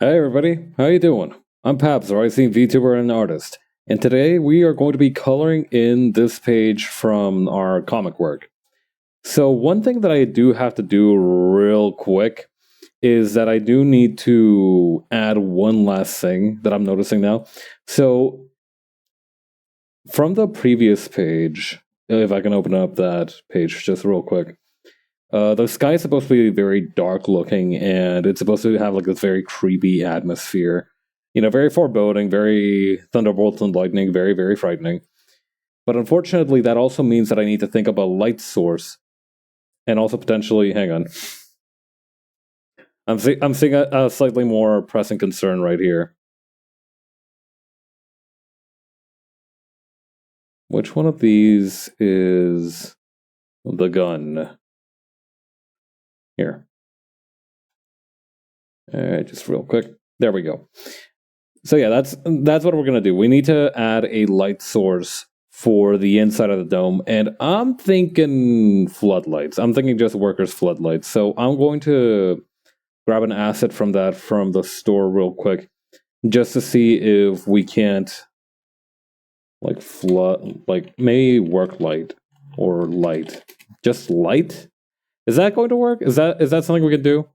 Hey everybody, how you doing? I'm Pabs, a rising VTuber and artist, and today we are going to be coloring in this page from our comic work. So one thing that I do have to do real quick is that I do need to add one last thing that I'm noticing now. So from the previous page, if I can open up that page just real quick, the sky is supposed to be very dark looking, and it's supposed to have like this very creepy atmosphere. You know, very foreboding, very thunderbolts and lightning, very, very frightening. But unfortunately, that also means that I need to think of a light source, and also potentially, hang on. I'm seeing a slightly more pressing concern right here. Which one of these is the gun? Here. Alright, just real quick. There we go. So yeah, that's what we're gonna do. We need to add a light source for the inside of the dome, and I'm thinking floodlights. I'm thinking just workers' floodlights. So I'm going to grab an asset from the store real quick, just to see if we can't maybe work light or light. Just light? Is that going to work? Is that something we can do? All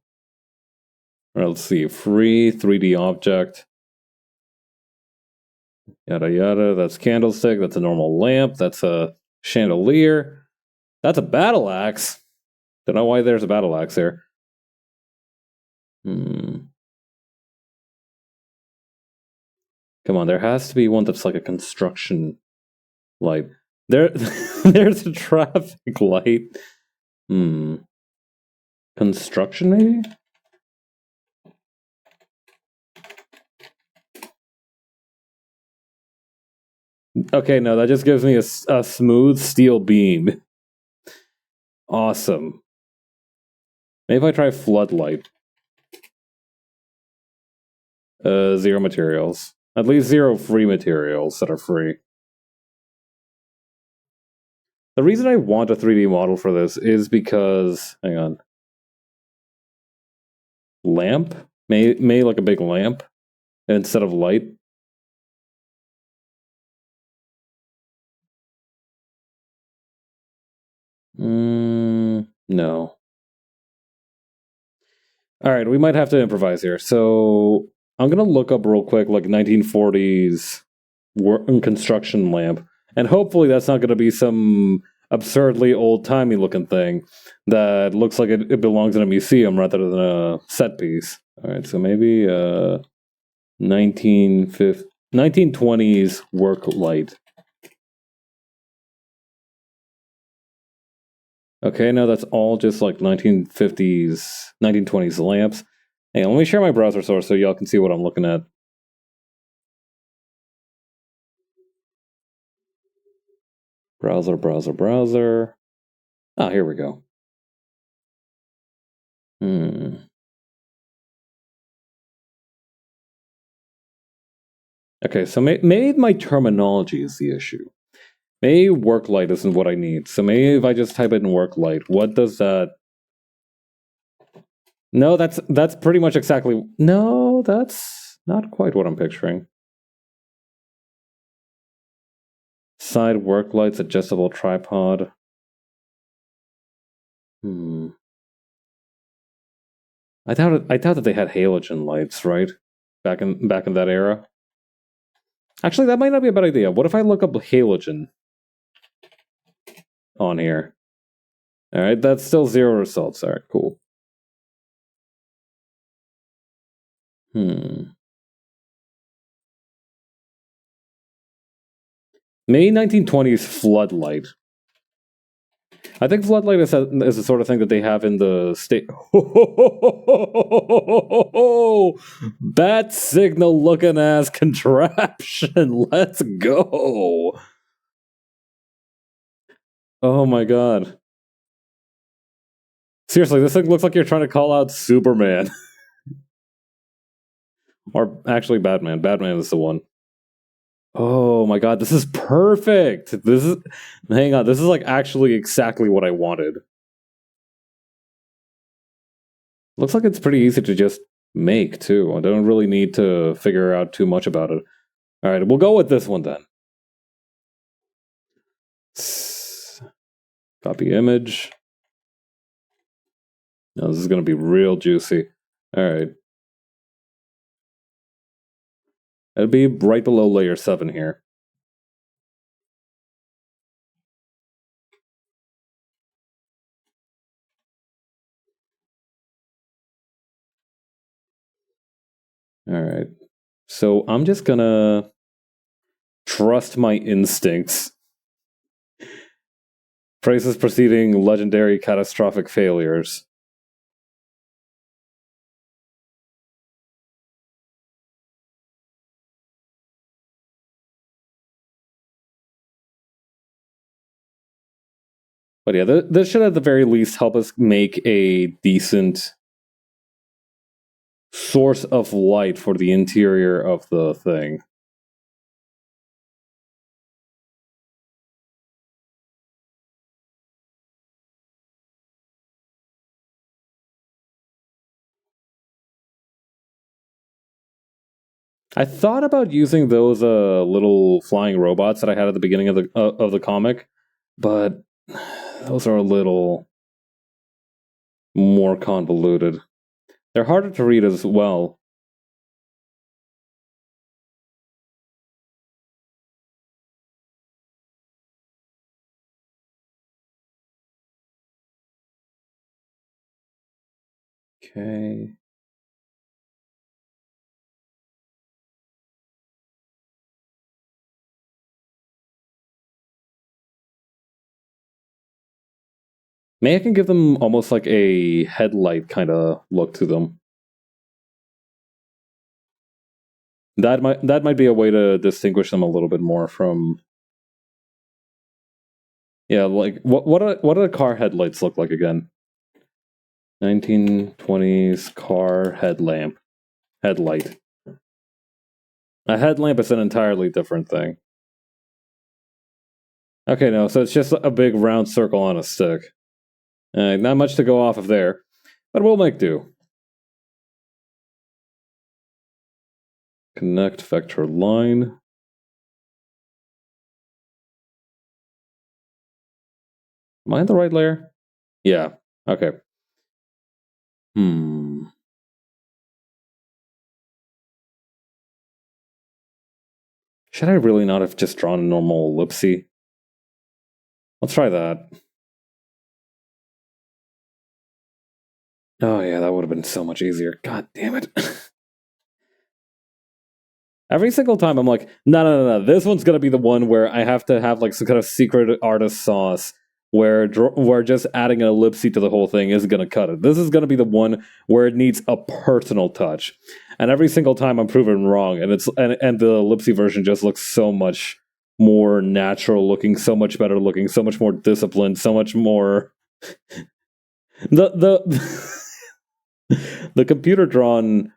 right, let's see. Free 3D object. Yada yada. That's candlestick. That's a normal lamp. That's a chandelier. That's a battle axe. Don't know why there's a battle axe there. Come on, there has to be one that's like a construction light. There's a traffic light. Construction maybe? Okay, no, that just gives me a smooth steel beam. Awesome. Maybe if I try floodlight. 0 materials. At least 0 free materials that are free. The reason I want a 3D model for this is because, hang on. Lamp? May like a big lamp instead of light. No. Alright, we might have to improvise here. So I'm gonna look up real quick like 1940s construction lamp. And hopefully that's not gonna be some absurdly old-timey looking thing that looks like it belongs in a museum rather than a set piece. Alright, so maybe 1920s work light. Okay, no, that's all just like 1950s, 1920s lamps. Hey, let me share my browser source so y'all can see what I'm looking at. Browser. Ah, here we go. Okay, so maybe my terminology is the issue. Maybe work light isn't what I need. So maybe if I just type in work light, what does that... No, that's pretty much exactly... No, that's not quite what I'm picturing. Side work lights, adjustable tripod. I thought that they had halogen lights, right? Back in that era. Actually, that might not be a bad idea. What if I look up halogen on here? All right, that's still 0 results. All right, cool. May 1920s floodlight. I think floodlight is the sort of thing that they have in the state. Bat signal looking ass contraption. Let's go. Oh my god. Seriously, this thing looks like you're trying to call out Superman. Or actually Batman. Batman is the one. Oh my god, this is perfect! Hang on, this is like actually exactly what I wanted. Looks like it's pretty easy to just make, too. I don't really need to figure out too much about it. Alright, we'll go with this one then. Copy image. Now this is going to be real juicy. Alright. It'll be right below layer 7 here. Alright. So I'm just gonna trust my instincts. Traces preceding legendary catastrophic failures. But yeah, this should at the very least help us make a decent source of light for the interior of the thing. I thought about using those little flying robots that I had at the beginning of the comic, but those are a little more convoluted. They're harder to read as well. Okay. Maybe I can give them almost like a headlight kind of look to them. That might be a way to distinguish them a little bit more from. Yeah, like what do the car headlights look like again? 1920s car headlight. A headlamp is an entirely different thing. Okay, no, so it's just a big round circle on a stick. Not much to go off of there, but we'll make do. Connect vector line. Am I in the right layer? Yeah, okay. Should I really not have just drawn a normal ellipse? Let's try that. Oh yeah, that would have been so much easier. God damn it. Every single time I'm like, no. This one's gonna be the one where I have to have like some kind of secret artist sauce where just adding an ellipse to the whole thing isn't gonna cut it. This is gonna be the one where it needs a personal touch. And every single time I'm proven wrong, and the ellipse version just looks so much more natural looking, so much better looking, so much more disciplined, so much more the the computer drawn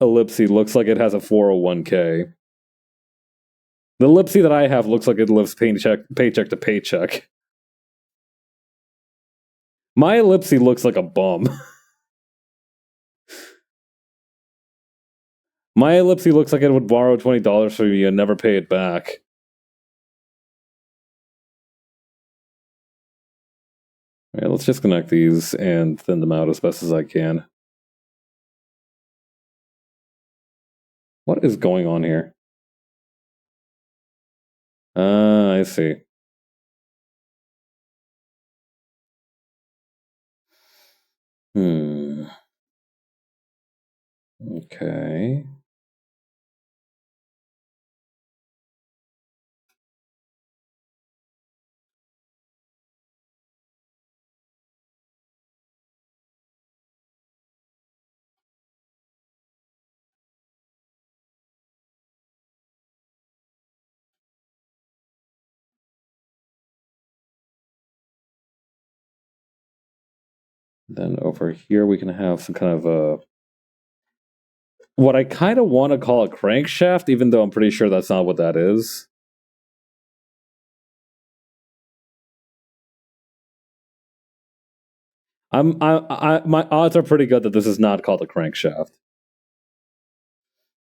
ellipse looks like it has a 401k. The ellipse that I have looks like it lives paycheck to paycheck. My ellipse looks like a bum. My ellipse looks like it would borrow $20 from you and never pay it back. Alright, let's just connect these and thin them out as best as I can. What is going on here? I see. Okay. Then over here we can have some kind of a what I kind of want to call a crankshaft, even though I'm pretty sure that's not what that is. My odds are pretty good that this is not called a crankshaft.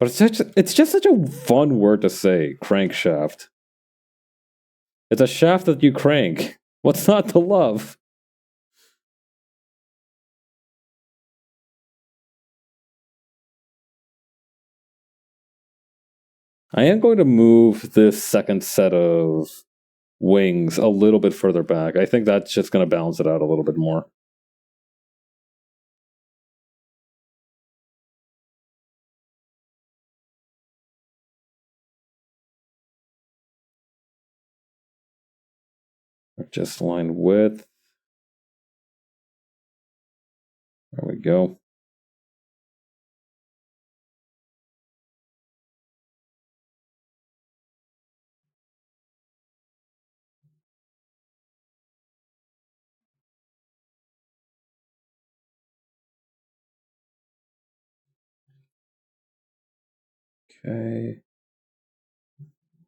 But it's just such a fun word to say, crankshaft. It's a shaft that you crank. What's not to love? I am going to move this second set of wings a little bit further back. I think that's just going to balance it out a little bit more. Just line width. There we go. Okay.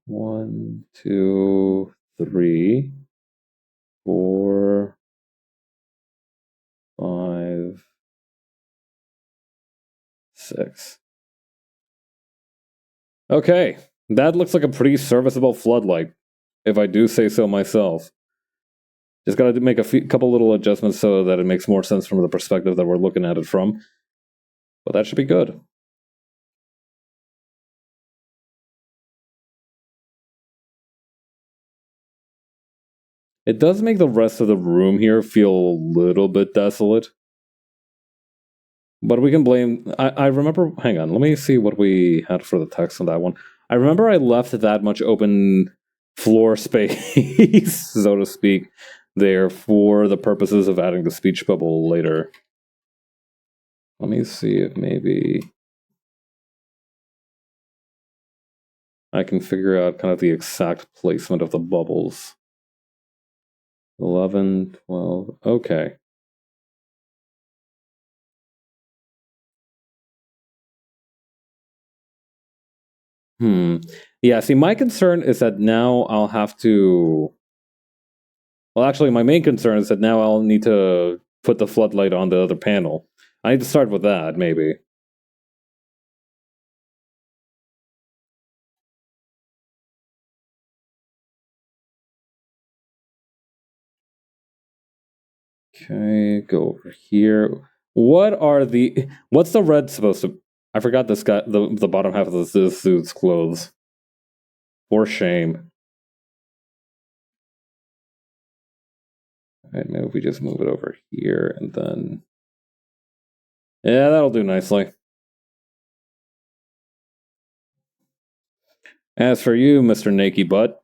1, 2, 3, 4, 5, 6. Okay, that looks like a pretty serviceable floodlight, if I do say so myself. Just got to make a couple little adjustments so that it makes more sense from the perspective that we're looking at it from. But that should be good. It does make the rest of the room here feel a little bit desolate. But we can blame... I remember... Hang on, let me see what we had for the text on that one. I remember I left that much open floor space, so to speak, there for the purposes of adding the speech bubble later. Let me see if maybe I can figure out kind of the exact placement of the bubbles. 11, 12, okay. Yeah, see, my concern is that now I'll have to... Well, actually, my main concern is that now I'll need to put the floodlight on the other panel. I need to start with that, maybe. Okay, go over here. What's the red supposed to... I forgot this guy, the bottom half of this suit's clothes. For shame. Alright, maybe we just move it over here and then... Yeah, that'll do nicely. As for you, Mr. Nakey Butt,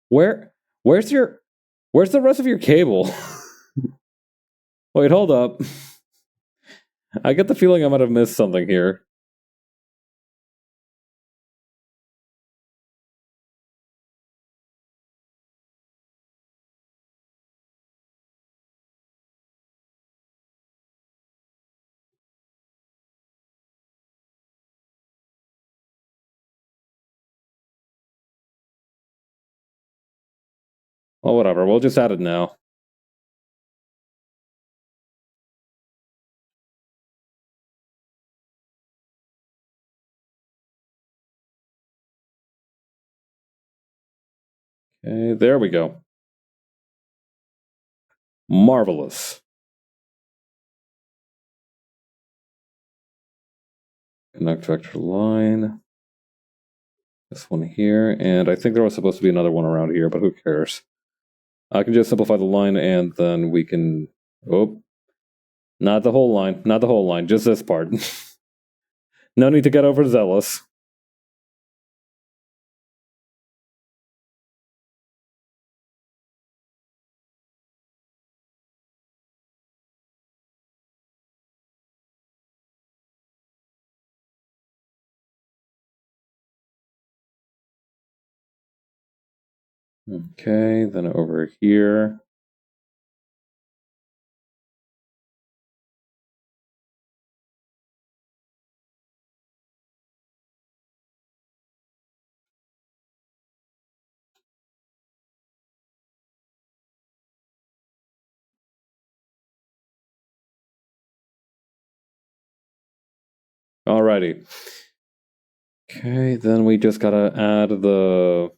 where's the rest of your cable? Wait, hold up. I get the feeling I might have missed something here. Well, whatever, we'll just add it now. Okay, there we go. Marvelous. Connect vector line. This one here, and I think there was supposed to be another one around here, but who cares? I can just simplify the line, and then we can... Oh. Not the whole line, not the whole line, just this part. No need to get overzealous. Okay, then over here. Alrighty. Okay, then we just gotta add the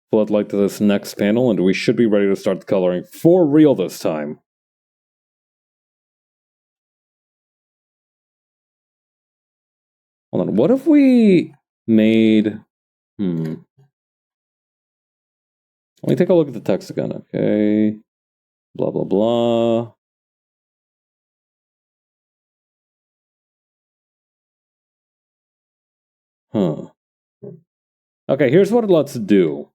floodlight to this next panel, and we should be ready to start the coloring for real this time. Hold on, what if we made... Let me take a look at the text again, okay? Blah, blah, blah. Huh. Okay, here's what let's do.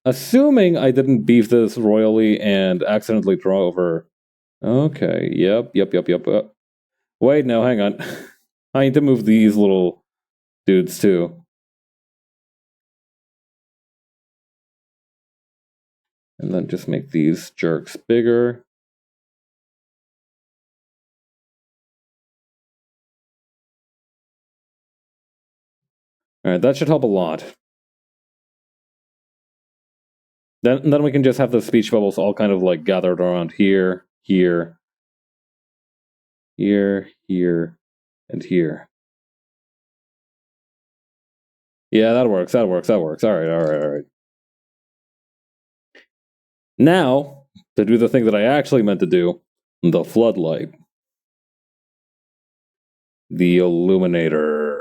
Assuming I didn't beef this royally and accidentally draw over... Okay, yep. Wait, no, hang on. I need to move these little dudes too. And then just make these jerks bigger. Alright, that should help a lot. Then we can just have the speech bubbles all kind of like gathered around here, here, here, here, and here. Yeah, that works. Alright. Now, to do the thing that I actually meant to do, the floodlight. The illuminator.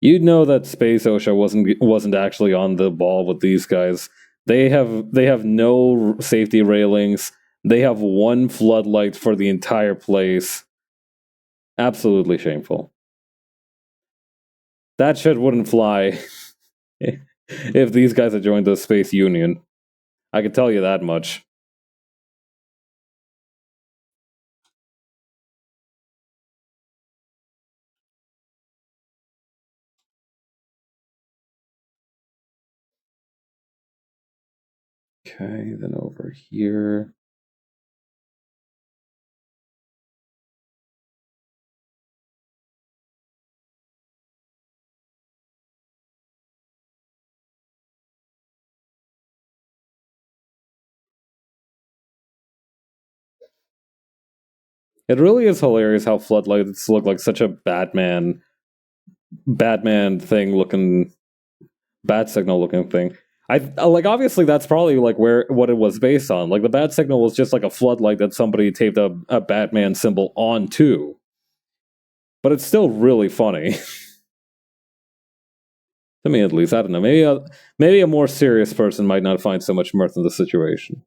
You'd know that Space OSHA wasn't actually on the ball with these guys. They have no safety railings. They have one floodlight for the entire place. Absolutely shameful. That shit wouldn't fly if these guys had joined the Space Union. I can tell you that much. Okay, then over here. It really is hilarious how floodlights look like such a Batman thing looking, bat signal looking thing. I like obviously that's probably like what it was based on. Like the bat signal was just like a floodlight that somebody taped a Batman symbol onto. But it's still really funny. To me at least. I don't know. Maybe a more serious person might not find so much mirth in the situation.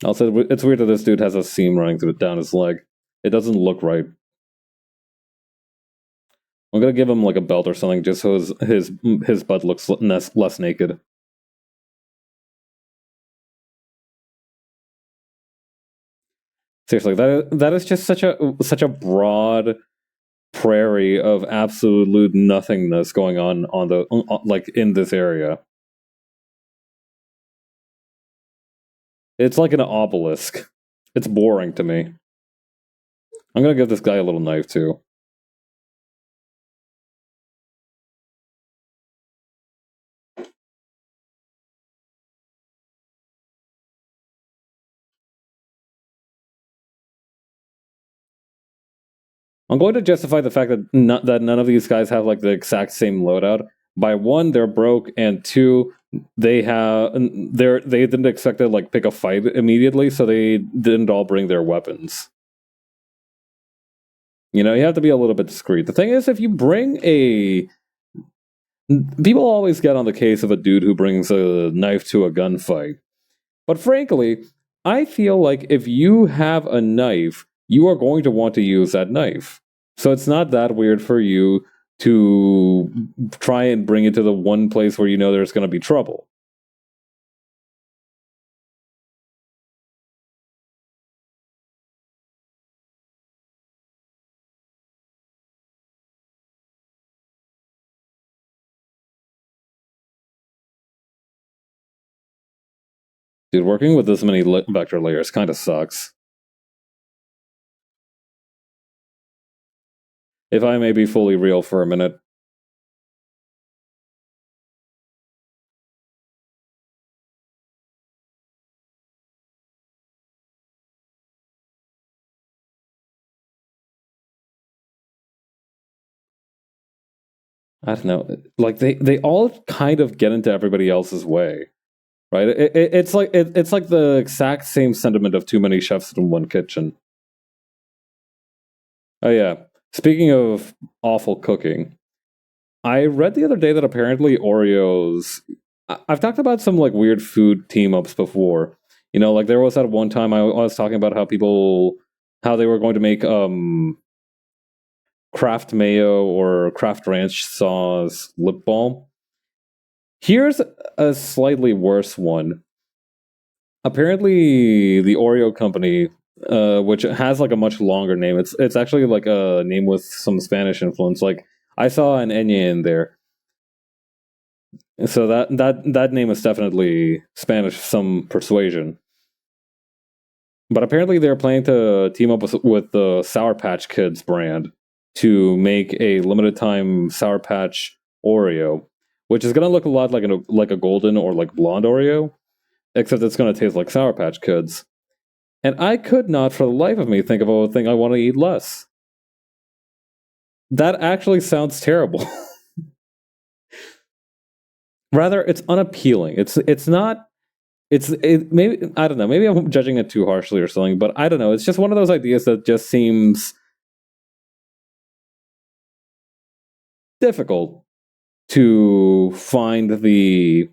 Also, it's weird that this dude has a seam running down his leg. It doesn't look right. I'm gonna give him like a belt or something just so his butt looks less naked. Seriously, that is just such a broad prairie of absolute nothingness going on the like in this area. It's like an obelisk. It's boring to me. I'm gonna give this guy a little knife too. I'm going to justify the fact that none of these guys have like the exact same loadout. By one, they're broke, and two, they didn't expect to like pick a fight immediately, so they didn't all bring their weapons. You know, you have to be a little bit discreet. The thing is, if you bring a people always get on the case of a dude who brings a knife to a gunfight. But frankly, I feel like if you have a knife, you are going to want to use that knife. So it's not that weird for you to try and bring it to the one place where you know there's going to be trouble. Dude, working with this many vector layers kind of sucks. If I may be fully real for a minute. I don't know. Like they all kind of get into everybody else's way, right? It's like the exact same sentiment of too many chefs in one kitchen. Oh yeah. Speaking of awful cooking, I read the other day that apparently Oreos. I've talked about some like weird food team ups before. You know, like there was that one time I was talking about how they were going to make Kraft mayo or Kraft ranch sauce lip balm. Here's a slightly worse one. Apparently, the Oreo company, which has like a much longer name, it's actually like a name with some Spanish influence. Like I saw an Enya in there, so that name is definitely Spanish, some persuasion. But apparently, they're planning to team up with the Sour Patch Kids brand to make a limited time Sour Patch Oreo, which is gonna look a lot like a golden or like blonde Oreo, except it's gonna taste like Sour Patch Kids. And I could not, for the life of me, think of a thing I want to eat less. That actually sounds terrible. Rather, it's unappealing. It's not. Maybe I don't know. Maybe I'm judging it too harshly or something. But I don't know. It's just one of those ideas that just seems difficult to find the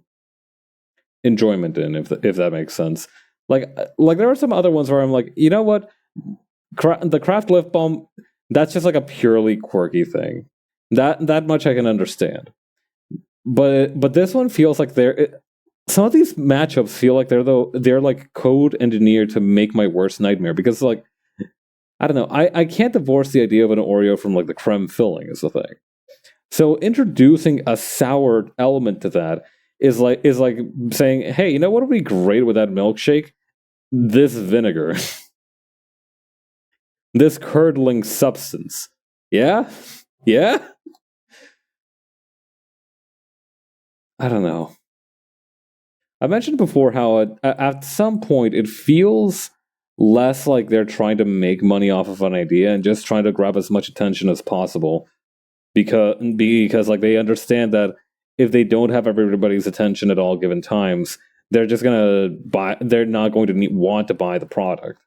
enjoyment in, if that makes sense. Like there are some other ones where I'm like, you know what, the Kraft lip balm, that's just like a purely quirky thing. That much I can understand. But this one feels like some of these matchups feel like they're like code engineered to make my worst nightmare because like I don't know, I can't divorce the idea of an Oreo from like the creme filling is the thing. So introducing a sour element to that is like saying, hey, you know what would be great with that milkshake? This vinegar, this curdling substance. Yeah, yeah. I don't know. I mentioned before how at some point it feels less like they're trying to make money off of an idea and just trying to grab as much attention as possible because like they understand that if they don't have everybody's attention at all given times, they're just gonna buy. They're not going to want to buy the product.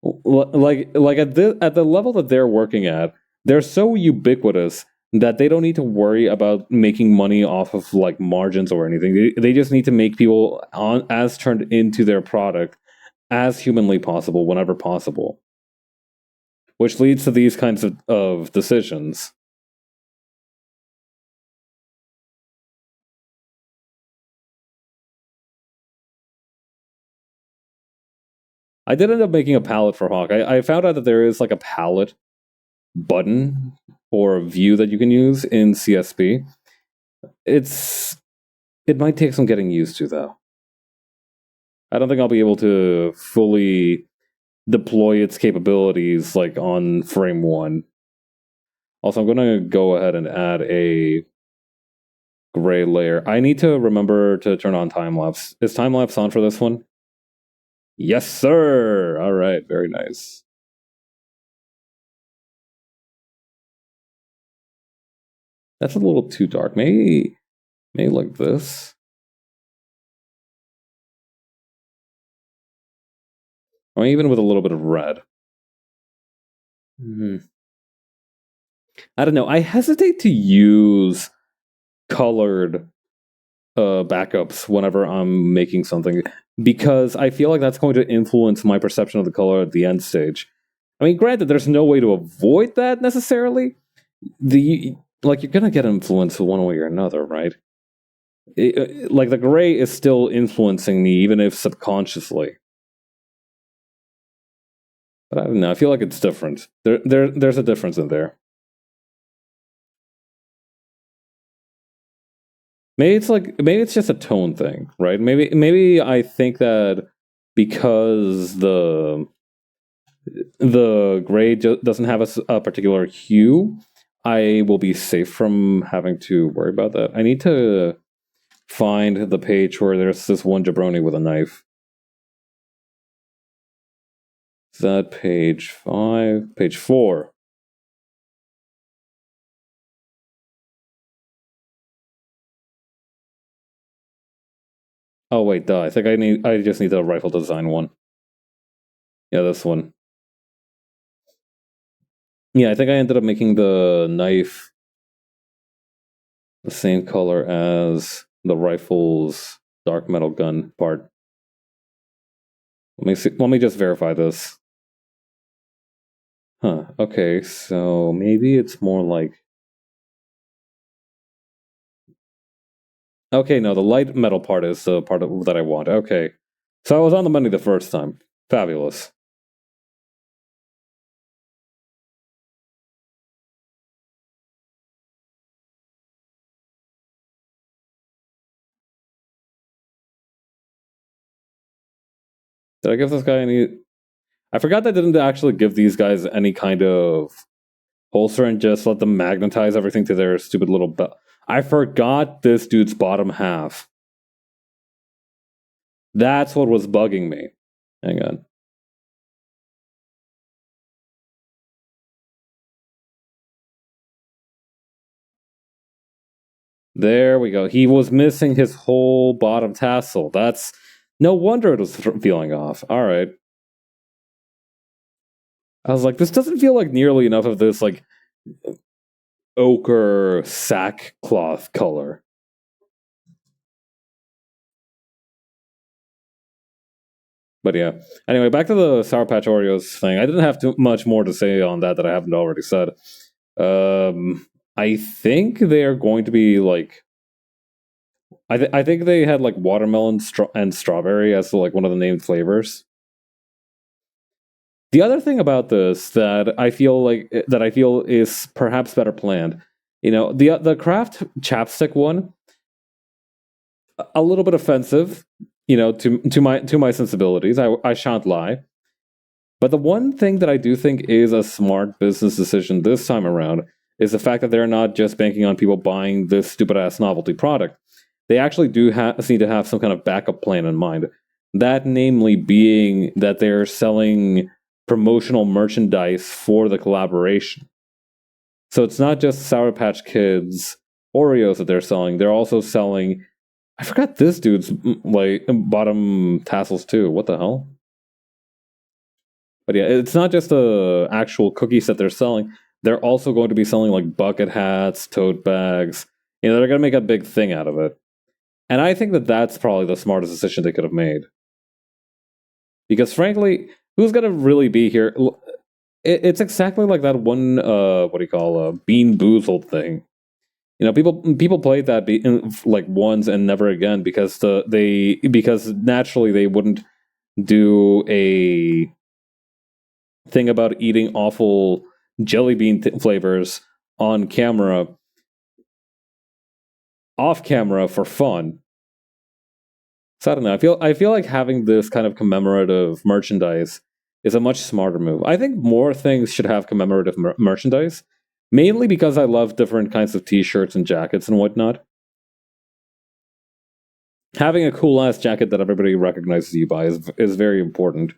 Like at the level that they're working at, they're so ubiquitous that they don't need to worry about making money off of like margins or anything. They just need to make people on as turned into their product as humanly possible whenever possible, which leads to these kinds of decisions. I did end up making a palette for Hawk. I found out that there is like a palette button or view that you can use in CSP. It's it might take some getting used to though. I don't think I'll be able to fully deploy its capabilities like on frame one. Also, I'm going to go ahead and add a gray layer. I need to remember to turn on time lapse. Is time lapse on for this one? Yes, sir. All right, very nice. That's a little too dark. Maybe like this. Or even with a little bit of red. I don't know. I hesitate to use colored backups whenever I'm making something because I feel like that's going to influence my perception of the color at the end stage. I mean, granted, there's no way to avoid that necessarily. Like you're gonna get influenced one way or another, right? Like the gray is still influencing me, even if subconsciously. But I don't know. I feel like it's different. There's a difference in there. maybe it's just a tone thing, right? Maybe I think that because the gray doesn't have a particular hue, I will be safe from having to worry about that. I need to find the page where there's this one jabroni with a knife. Is that page 5? Page 4. Oh wait, duh. I think I just need the rifle design one. Yeah, this one. Yeah, I think I ended up making the knife the same color as the rifle's dark metal gun part. Let me see. Let me just verify this. Huh. Okay, so maybe it's more like. Okay, no, the light metal part is the part that I want. Okay. So I was on the money the first time. Fabulous. Did I give this guy any. I forgot that I didn't actually give these guys any kind of holster and just let them magnetize everything to their stupid little belt. I forgot this dude's bottom half. That's what was bugging me. Hang on. There we go. He was missing his whole bottom tassel. That's no wonder it was feeling off. All right. I was like, this doesn't feel like nearly enough of this like ochre sackcloth color. But yeah. Anyway, back to the Sour Patch Oreos thing. I didn't have too much more to say on that I haven't already said. I think they're going to be like. I think they had like watermelon and strawberry as like one of the named flavors. The other thing about this that I feel is perhaps better planned. You know, the craft chapstick one, a little bit offensive, you know, to my sensibilities. I shan't lie. But the one thing that I do think is a smart business decision this time around is the fact that they're not just banking on people buying this stupid ass novelty product. They actually do seem to have some kind of backup plan in mind. That, namely, being that they're selling promotional merchandise for the collaboration. So it's not just Sour Patch Kids Oreos that they're selling. They're also selling. I forgot this dude's like bottom tassels too. What the hell? But yeah, it's not just the actual cookies that they're selling. They're also going to be selling like bucket hats, tote bags. You know, they're going to make a big thing out of it. And I think that that's probably the smartest decision they could have made. Because frankly, who's going to really be here? It's exactly like that one, what do you call, Bean Boozled thing. You know, people played that like once and never again because because naturally they wouldn't do a thing about eating awful jelly bean flavors on camera, off camera for fun. So I don't know. I feel like having this kind of commemorative merchandise is a much smarter move. I think more things should have commemorative merchandise, mainly because I love different kinds of T-shirts and jackets and whatnot. Having a cool ass jacket that everybody recognizes you by is very important,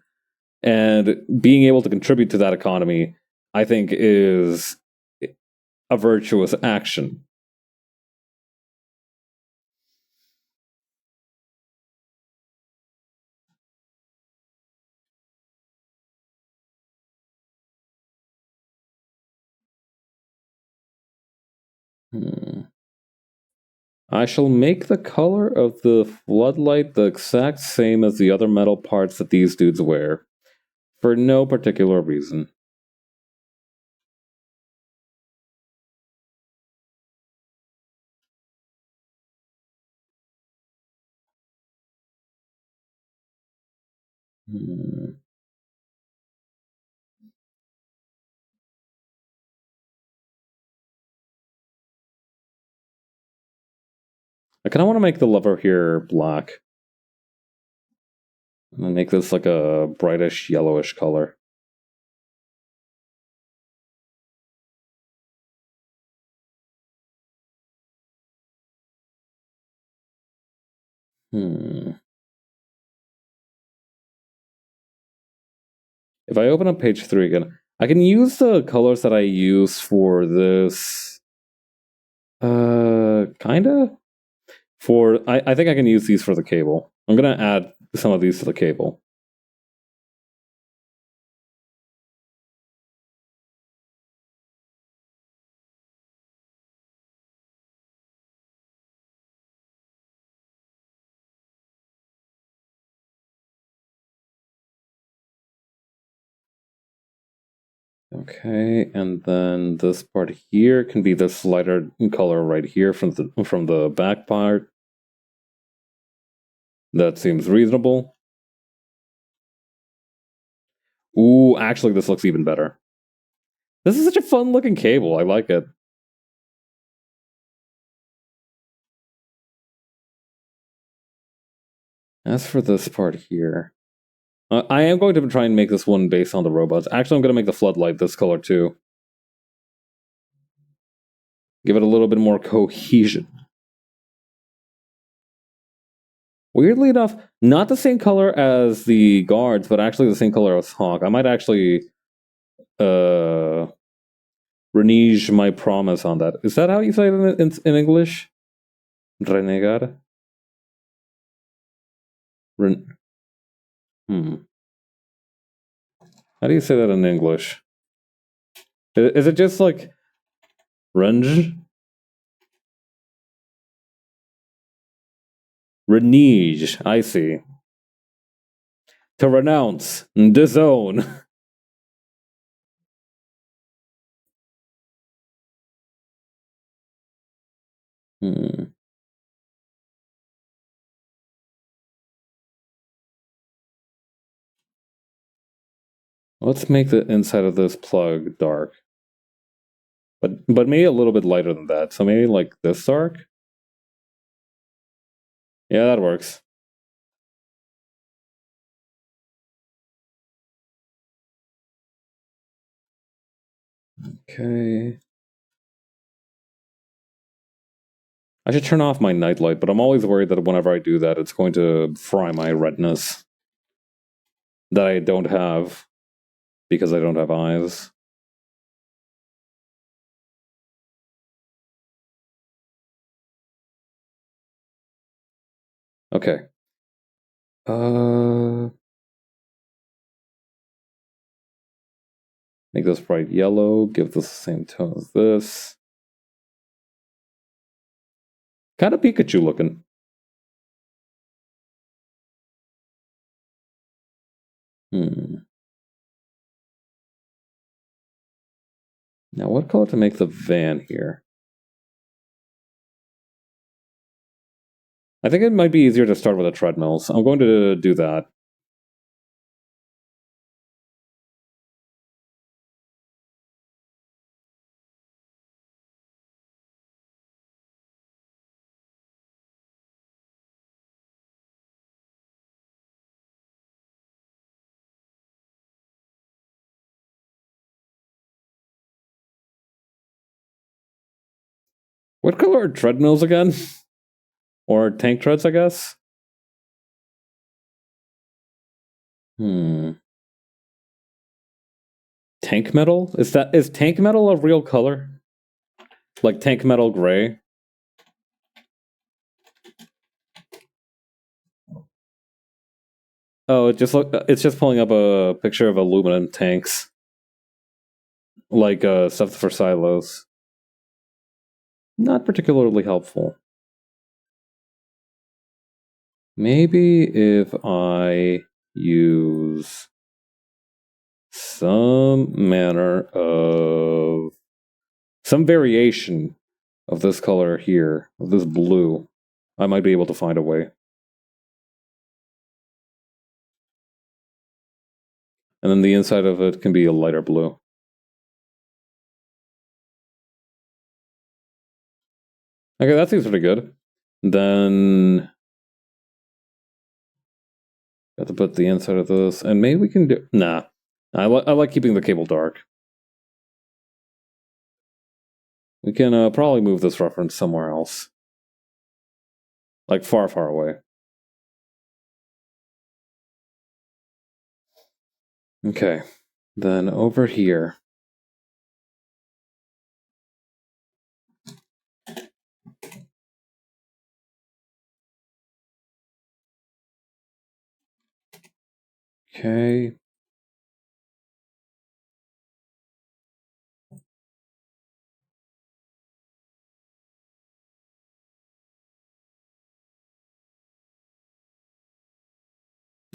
and being able to contribute to that economy, I think, is a virtuous action. Hmm. I shall make the color of the floodlight the exact same as the other metal parts that these dudes wear, for no particular reason. Hmm. I kind of want to make the lever here black. And make this like a brightish yellowish color. If I open up page 3 again, I can use the colors that I use for this. Kinda. I think I can use these for the cable. I'm gonna add some of these to the cable. Okay, and then this part here can be this lighter color right here from the back part. That seems reasonable. Ooh, actually, this looks even better. This is such a fun looking cable. I like it. As for this part here, I am going to try and make this one based on the robots. Actually, I'm going to make the floodlight this color too. Give it a little bit more cohesion. Weirdly enough, not the same color as the guards, but actually the same color as Hawk. I might actually renege my promise on that. Is that how you say it in English? Renegar? How do you say that in English? Is it just like renge? Renege, I see. To renounce, disown. Let's make the inside of this plug dark. But maybe a little bit lighter than that. So maybe like this dark? Yeah, that works. Okay. I should turn off my nightlight, but I'm always worried that whenever I do that, it's going to fry my retinas that I don't have because I don't have eyes. Okay. Make this bright yellow. Give this the same tone as this. Kind of Pikachu looking. Now, what color to make the van here? I think it might be easier to start with the treadmills. I'm going to do that. What color are treadmills again? Or tank treads, I guess? Tank metal? Is tank metal a real color? Like tank metal gray? Oh, it's just pulling up a picture of aluminum tanks. Like stuff for silos. Not particularly helpful. Maybe if I use some variation of this color here, of this blue, I might be able to find a way. And then the inside of it can be a lighter blue. Okay, that seems pretty good. Then got to put the inside of this, and maybe we can do. Nah, I like keeping the cable dark. We can probably move this reference somewhere else, like far, far away. Okay, then over here. Okay.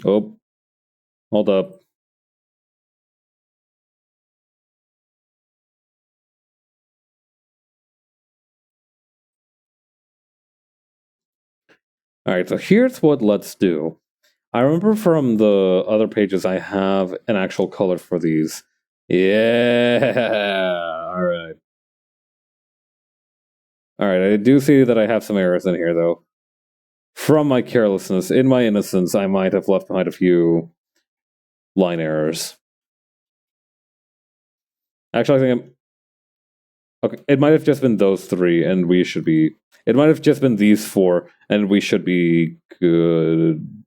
Oh, hold up. All right, so here's what let's do. I remember from the other pages I have an actual color for these. Yeah. All right. All right, I do see that I have some errors in here, though. From my carelessness, in my innocence, I might have left behind a few line errors. Actually, I think okay, it might have just been those three, and we should be. It might have just been these four, and we should be good.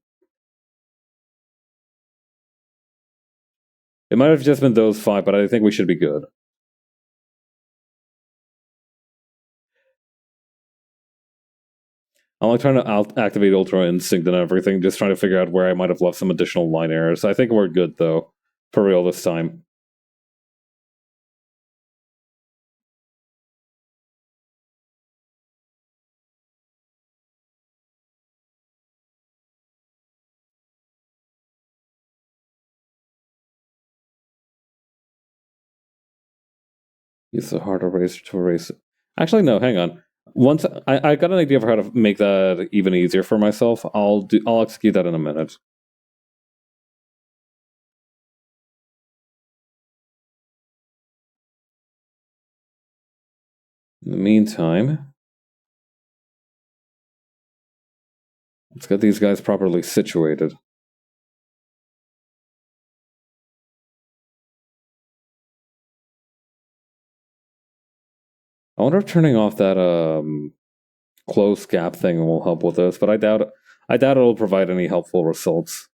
It might have just been those five, but I think we should be good. I'm like trying to activate Ultra Instinct and everything, just trying to figure out where I might have left some additional line errors. I think we're good, though, for real this time. Use the hard eraser to erase it. Actually, no, hang on. Once I got an idea for how to make that even easier for myself, I'll execute that in a minute. In the meantime, let's get these guys properly situated. I wonder if turning off that close gap thing will help with this, but I doubt it'll provide any helpful results.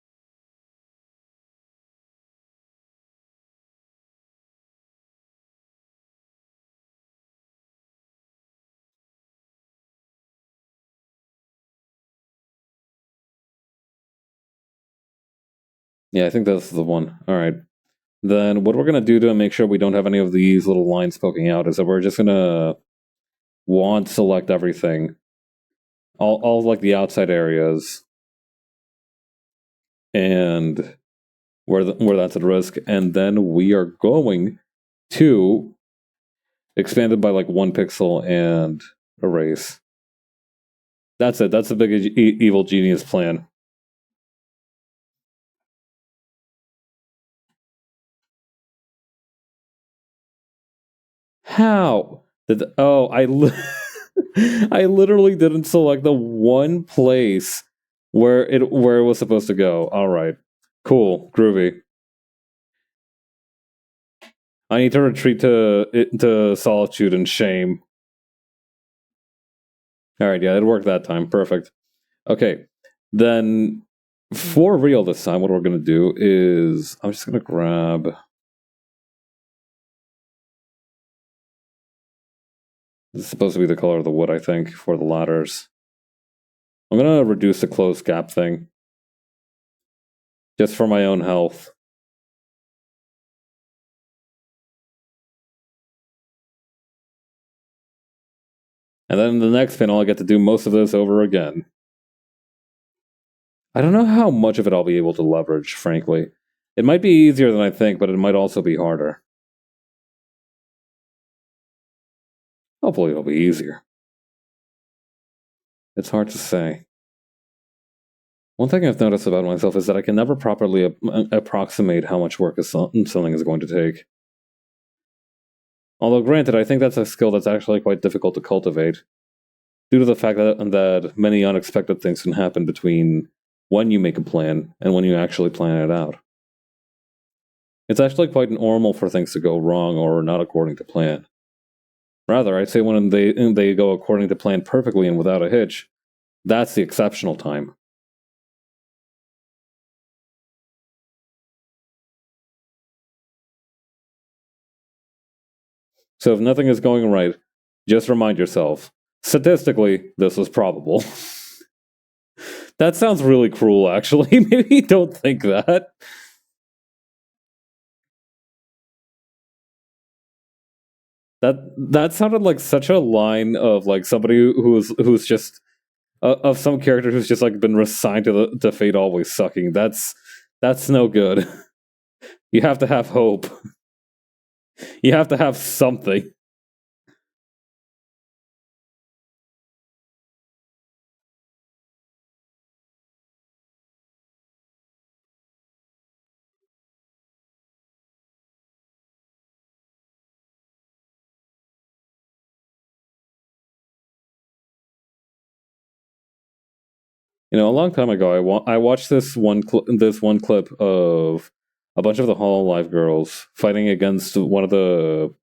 Yeah, I think that's the one. All right. Then what we're going to do to make sure we don't have any of these little lines poking out is that we're just going to wand select everything. All like the outside areas. And where that's at risk. And then we are going to expand it by like 1 pixel and erase. That's it. That's the big evil genius plan. How? I literally didn't select the one place where it was supposed to go. All right. Cool. Groovy. I need to retreat to solitude and shame. All right, yeah, it worked that time. Perfect. Okay. Then for real this time, what we're going to do is I'm just going to grab. This is supposed to be the color of the wood, I think, for the ladders. I'm going to reduce the close gap thing. Just for my own health. And then in the next panel, I get to do most of this over again. I don't know how much of it I'll be able to leverage, frankly. It might be easier than I think, but it might also be harder. Hopefully it'll be easier. It's hard to say. One thing I've noticed about myself is that I can never properly approximate how much work something is going to take. Although granted, I think that's a skill that's actually quite difficult to cultivate. due to the fact that many unexpected things can happen between when you make a plan and when you actually plan it out. It's actually quite normal for things to go wrong or not according to plan. Rather, I'd say when they go according to plan perfectly and without a hitch, that's the exceptional time. So if nothing is going right, just remind yourself, statistically, this was probable. That sounds really cruel, actually. Maybe don't think that. That sounded like such a line of like somebody who's just of some character who's just like been resigned to fate always sucking. That's no good. You have to have hope. You have to have something. A long time ago, I watched this one clip of a bunch of the Hololive girls fighting against one of the,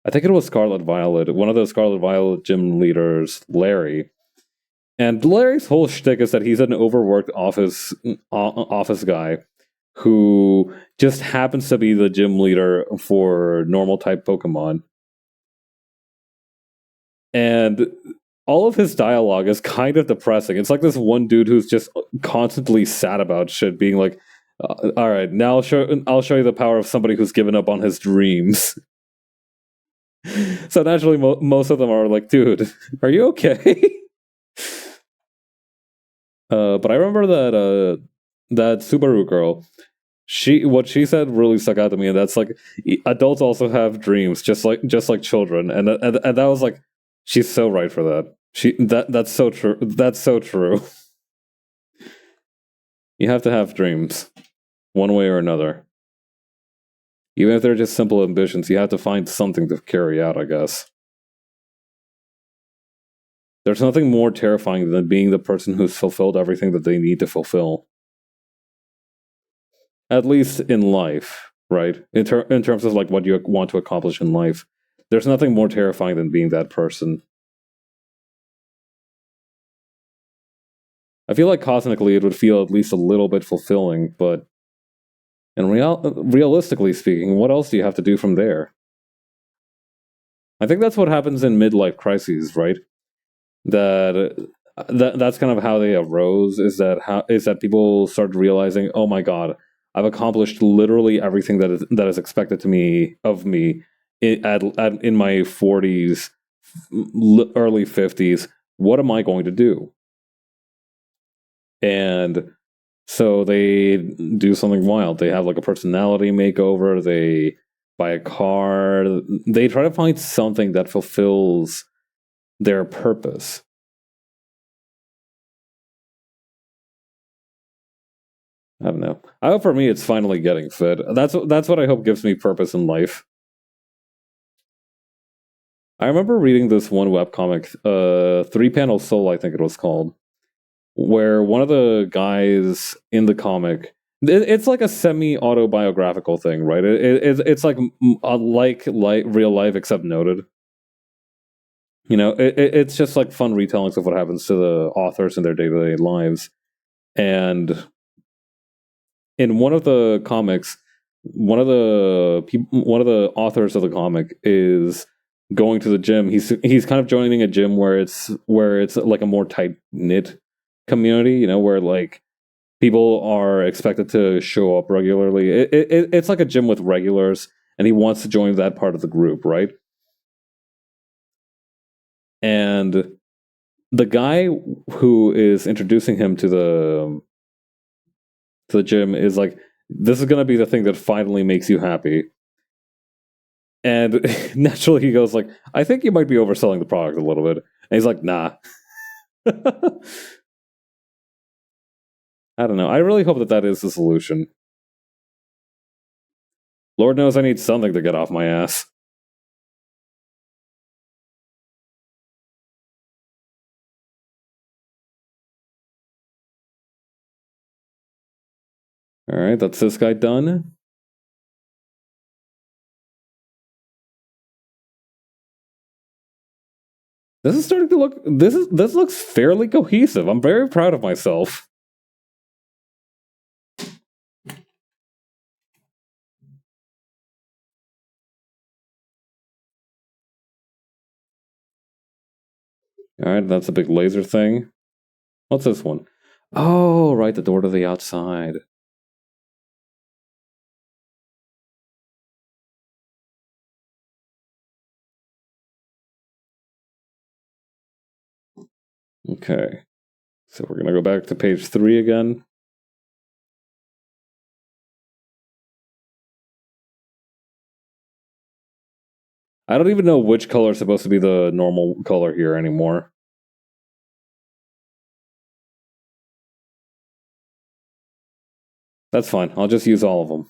I think it was Scarlet Violet, one of the Scarlet Violet gym leaders, Larry. And Larry's whole shtick is that he's an overworked office guy who just happens to be the gym leader for normal type Pokemon. And all of his dialogue is kind of depressing. It's like this one dude who's just constantly sad about shit, being like, "All right, now I'll show you the power of somebody who's given up on his dreams." So naturally, most of them are like, "Dude, are you okay?" But I remember that Subaru girl. What she said really stuck out to me, and that's like, adults also have dreams, just like children, and that was like, she's so right for that. That's so true. That's so true. You have to have dreams, one way or another. Even if they're just simple ambitions, you have to find something to carry out, I guess. There's nothing more terrifying than being the person who's fulfilled everything that they need to fulfill. At least in life, right? In terms of like what you want to accomplish in life. There's nothing more terrifying than being that person. I feel like cosmically it would feel at least a little bit fulfilling, but realistically speaking, what else do you have to do from there? I think that's what happens in midlife crises, right? That's kind of how they arose. Is that people start realizing, oh my god, I've accomplished literally everything that is expected to me of me in my 40s, early 50s. What am I going to do? And so they do something wild. They have like a personality makeover. They buy a car. They try to find something that fulfills their purpose. I don't know. I hope for me it's finally getting fit. That's what I hope gives me purpose in life. I remember reading this one webcomic, 3 Panel Soul, I think it was called, where one of the guys in the comic, it's like a semi-autobiographical thing, right? It's like like real life except noted. It's just like fun retellings of what happens to the authors in their day-to-day lives. And in one of the comics, one of the authors of the comic is going to the gym. He's kind of joining a gym where it's like a more tight knit community, where like people are expected to show up regularly. It's like a gym with regulars, and he wants to join that part of the group, right? And the guy who is introducing him to the gym is like, this is going to be the thing that finally makes you happy. And naturally he goes like, I think you might be overselling the product a little bit. And he's like, nah. I don't know. I really hope that is the solution. Lord knows I need something to get off my ass. Alright, that's this guy done. This is starting to look this looks fairly cohesive. I'm very proud of myself. Alright, that's a big laser thing. What's this one? Oh, right, the door to the outside. Okay. So we're gonna go back to page 3 again. I don't even know which color is supposed to be the normal color here anymore. That's fine. I'll just use all of them.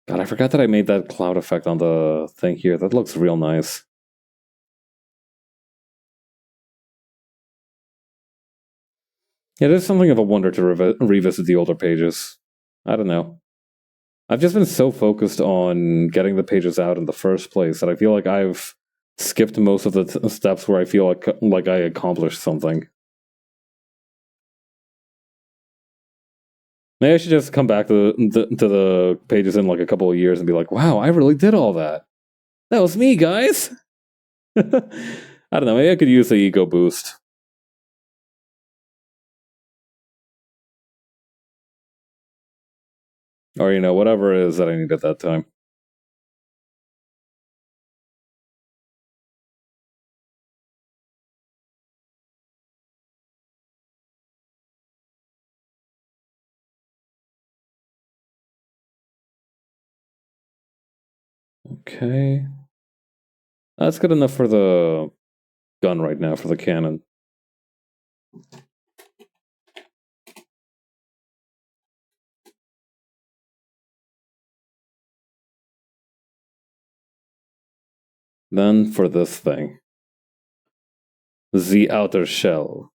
God, I forgot that I made that cloud effect on the thing here. That looks real nice. It is something of a wonder to revisit the older pages. I don't know. I've just been so focused on getting the pages out in the first place that I feel like I've skipped most of the steps where I feel like I accomplished something. Maybe I should just come back to the pages in like a couple of years and be like, wow, I really did all that. That was me, guys! I don't know, maybe I could use the ego boost. Or, you know, whatever it is that I need at that time. Okay. That's good enough for the gun right now, for the cannon. Then for this thing. The outer shell.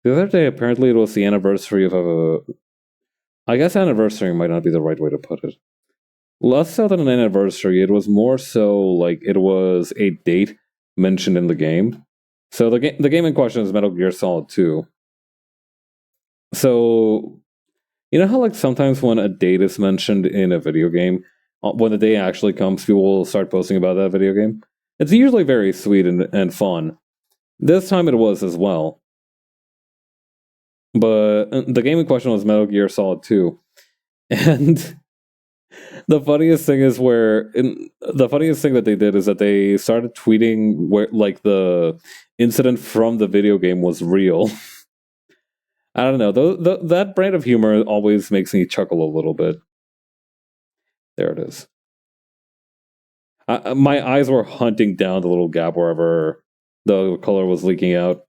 The other day, apparently, it was the anniversary of a. I guess anniversary might not be the right way to put it. Less so than an anniversary, it was more so like it was a date mentioned in the game. So the game in question is Metal Gear Solid 2. So you know how like sometimes when a date is mentioned in a video game, when the day actually comes, people will start posting about that video game. It's usually very sweet and fun. This time it was as well. But the game in question was Metal Gear Solid 2. And the funniest thing is the funniest thing that they did is that they started tweeting where like the incident from the video game was real. I don't know. That brand of humor always makes me chuckle a little bit. There it is. My eyes were hunting down the little gap wherever the color was leaking out.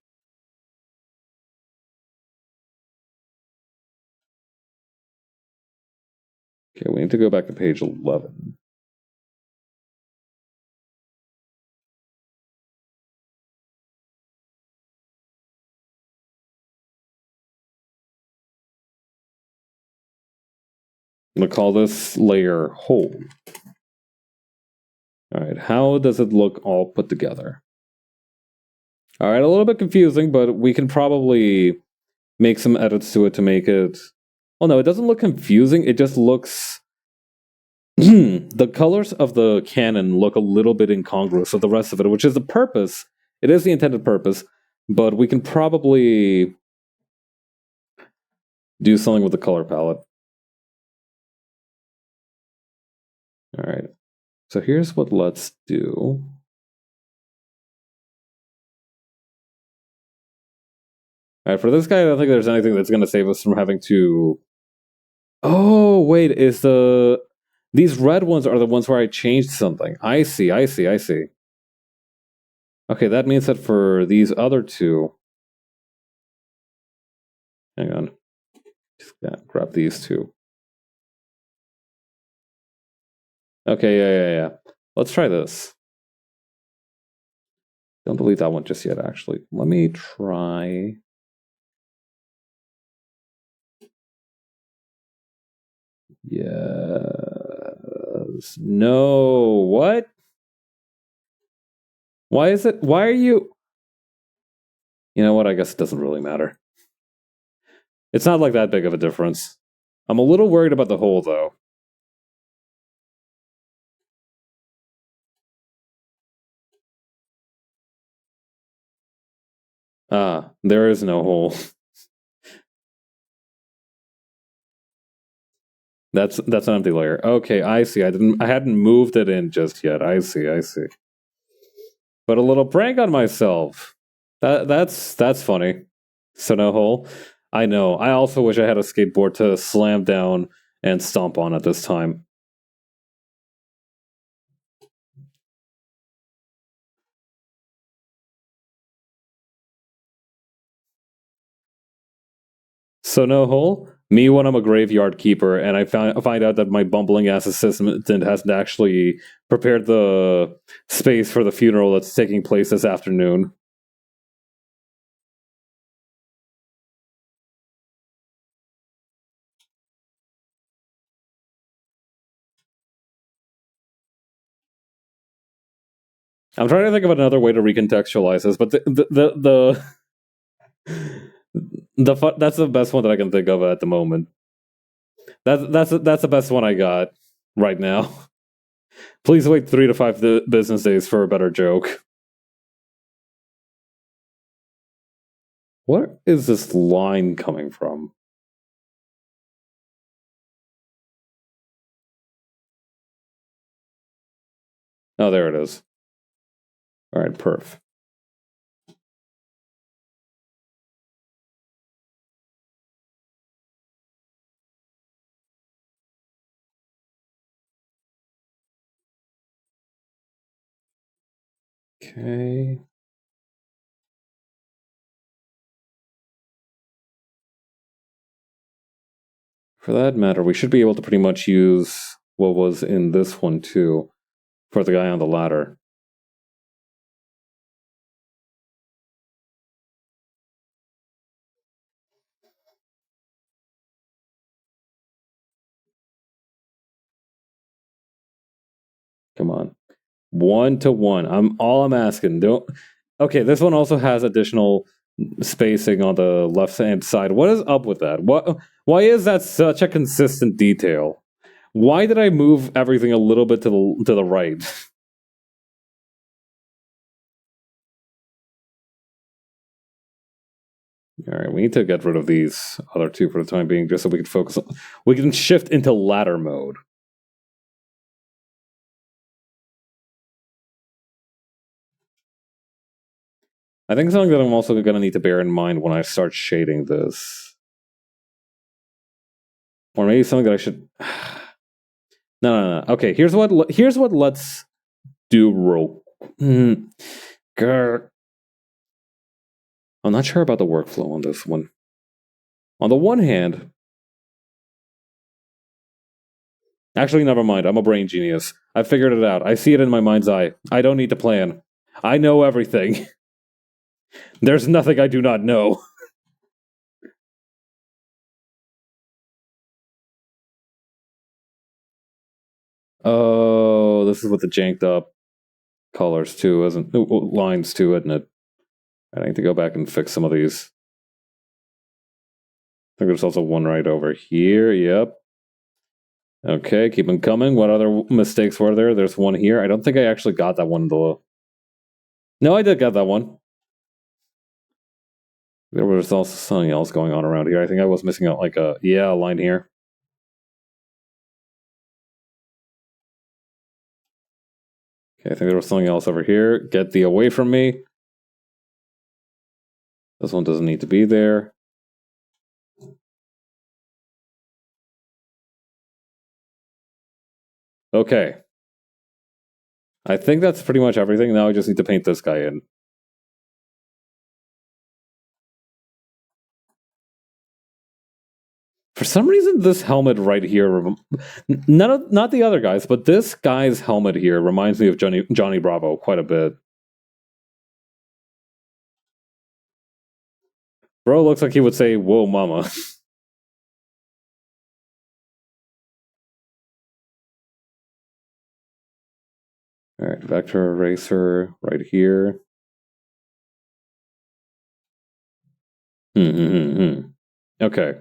Okay, we need to go back to page 11. I'm going to call this layer hole. All right, how does it look all put together? All right, a little bit confusing, but we can probably make some edits to it to make it. Oh no, it doesn't look confusing. It just looks. The colors of the cannon look a little bit incongruous with the rest of it, which is the purpose. It is the intended purpose, but we can probably do something with the color palette. All right. So here's what let's do. All right, for this guy, I don't think there's anything that's going to save us from having to. Oh, wait, these red ones are the ones where I changed something. I see. Okay, that means that for these other two, Hang on. Just grab these two. Okay, yeah. Let's try this. Don't delete that one just yet, actually. Let me try. Yes. No. What? Why is it? Why are you? You know what? I guess it doesn't really matter. It's not like that big of a difference. I'm a little worried about the hole, though. Ah, there is no hole. That's an empty layer. Okay, I see. I hadn't moved it in just yet. I see. But a little prank on myself. That's funny. So no hole. I know. I also wish I had a skateboard to slam down and stomp on at this time. So no hole. Me when I'm a graveyard keeper, and I find out that my bumbling ass assistant hasn't actually prepared the space for the funeral that's taking place this afternoon. I'm trying to think of another way to recontextualize this, but that's the best one that I can think of at the moment. That's the best one I got right now. Please wait 3 to 5 business days for a better joke. Where is this line coming from? Oh, there it is. All right, perf. Okay. For that matter, we should be able to pretty much use what was in this one too for the guy on the ladder. Come on. 1-to-1. I'm asking. Don't. Okay, this one also has additional spacing on the left hand side. What is up with that? Why is that such a consistent detail? Why did I move everything a little bit to the right? All right, we need to get rid of these other two for the time being, just so we can focus. We can shift into ladder mode. I think something that I'm also going to need to bear in mind when I start shading this, or maybe something that I should. No. Okay, here's what let's do. Grr. I'm not sure about the workflow on this one. On the one hand, actually, never mind. I'm a brain genius. I figured it out. I see it in my mind's eye. I don't need to plan. I know everything. There's nothing I do not know. Oh, this is with the janked up colors too, isn't lines too, isn't it? I need to go back and fix some of these. I think there's also one right over here. Yep. Okay, keep them coming. What other mistakes were there? There's one here. I don't think I actually got that one though. No, I did get that one. There was also something else going on around here. I think I was missing out like a line here. Okay, I think there was something else over here. Get thee away from me. This one doesn't need to be there. Okay. I think that's pretty much everything. Now I just need to paint this guy in. For some reason, this helmet right here, not the other guys, but this guy's helmet here reminds me of Johnny Bravo quite a bit. Bro looks like he would say, "Whoa, mama." All right, vector eraser right here. Okay.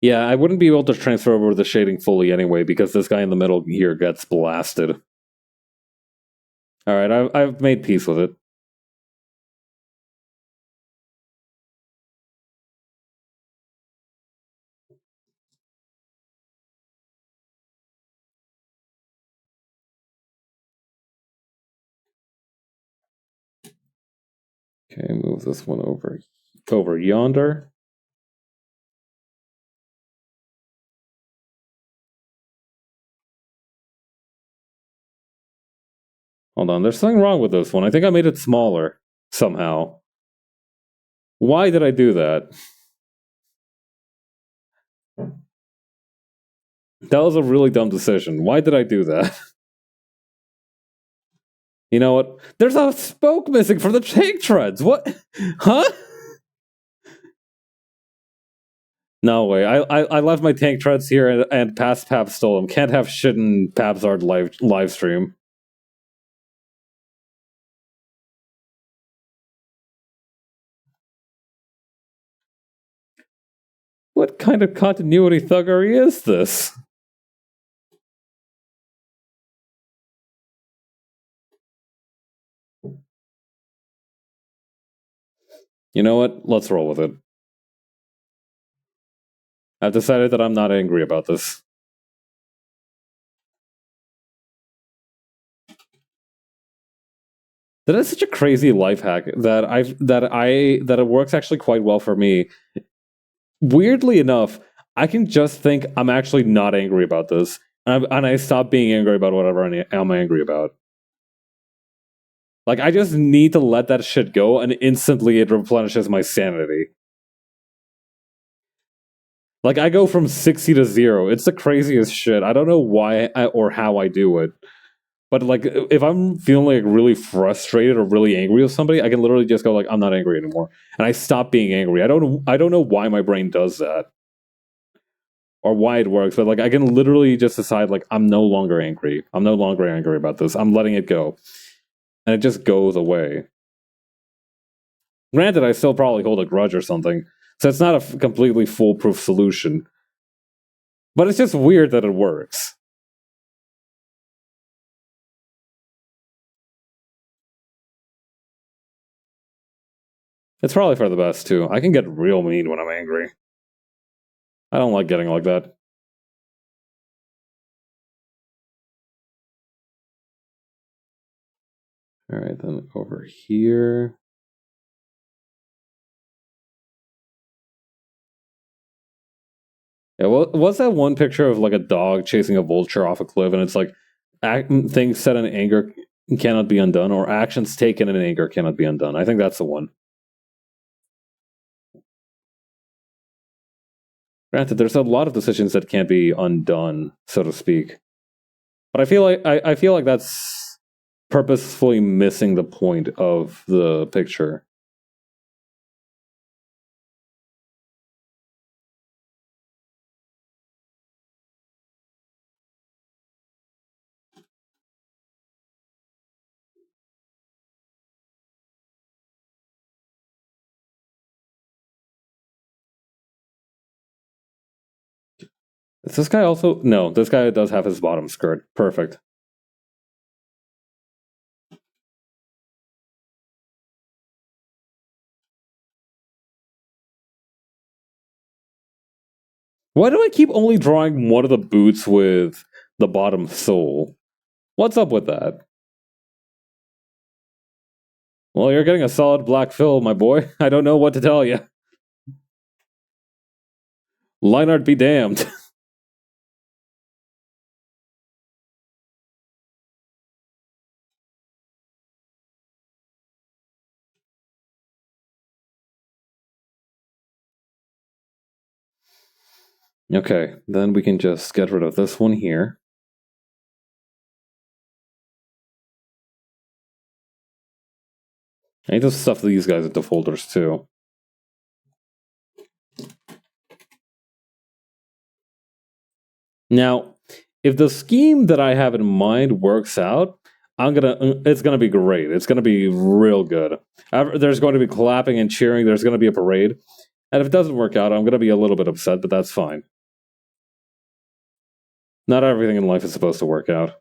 Yeah, I wouldn't be able to transfer over the shading fully anyway because this guy in the middle here gets blasted. All right, I've made peace with it. Okay, move this one over yonder. Hold on, there's something wrong with this one. I think I made it smaller somehow. Why did I do that? That was a really dumb decision. Why did I do that? You know what? There's a spoke missing from the tank treads. What? Huh? No way. I left my tank treads here and past Pab stole them. Can't have shit in Pab's art live stream. What kind of continuity thuggery is this? You know what? Let's roll with it. I've decided that I'm not angry about this. That is such a crazy life hack that it works actually quite well for me. Weirdly enough, I can just think I'm actually not angry about this, and I stop being angry about whatever I'm angry about. Like, I just need to let that shit go, and instantly it replenishes my sanity. Like, I go from 60 to 0. It's the craziest shit. I don't know why or how I do it. But, like, if I'm feeling, like, really frustrated or really angry with somebody, I can literally just go, like, I'm not angry anymore. And I stop being angry. I don't know why my brain does that. Or why it works, but, like, I can literally just decide, like, I'm no longer angry. I'm no longer angry about this. I'm letting it go. And it just goes away. Granted, I still probably hold a grudge or something, so it's not a completely foolproof solution. But it's just weird that it works. It's probably for the best, too. I can get real mean when I'm angry. I don't like getting like that. Alright, then over here. Yeah, well, what's that one picture of, like, a dog chasing a vulture off a cliff, and it's like, things said in anger cannot be undone, or actions taken in anger cannot be undone. I think that's the one. Granted, there's a lot of decisions that can't be undone, so to speak. But I feel like that's purposefully missing the point of the picture. Is this guy also? No, this guy does have his bottom skirt. Perfect. Why do I keep only drawing one of the boots with the bottom sole? What's up with that? Well, you're getting a solid black fill, my boy. I don't know what to tell you. Line art be damned. Okay, then we can just get rid of this one here. I need to stuff these guys into folders too. Now, if the scheme that I have in mind works out, it's gonna be great. It's gonna be real good. There's going to be clapping and cheering. There's gonna be a parade. And if it doesn't work out, I'm gonna be a little bit upset, but that's fine. Not everything in life is supposed to work out.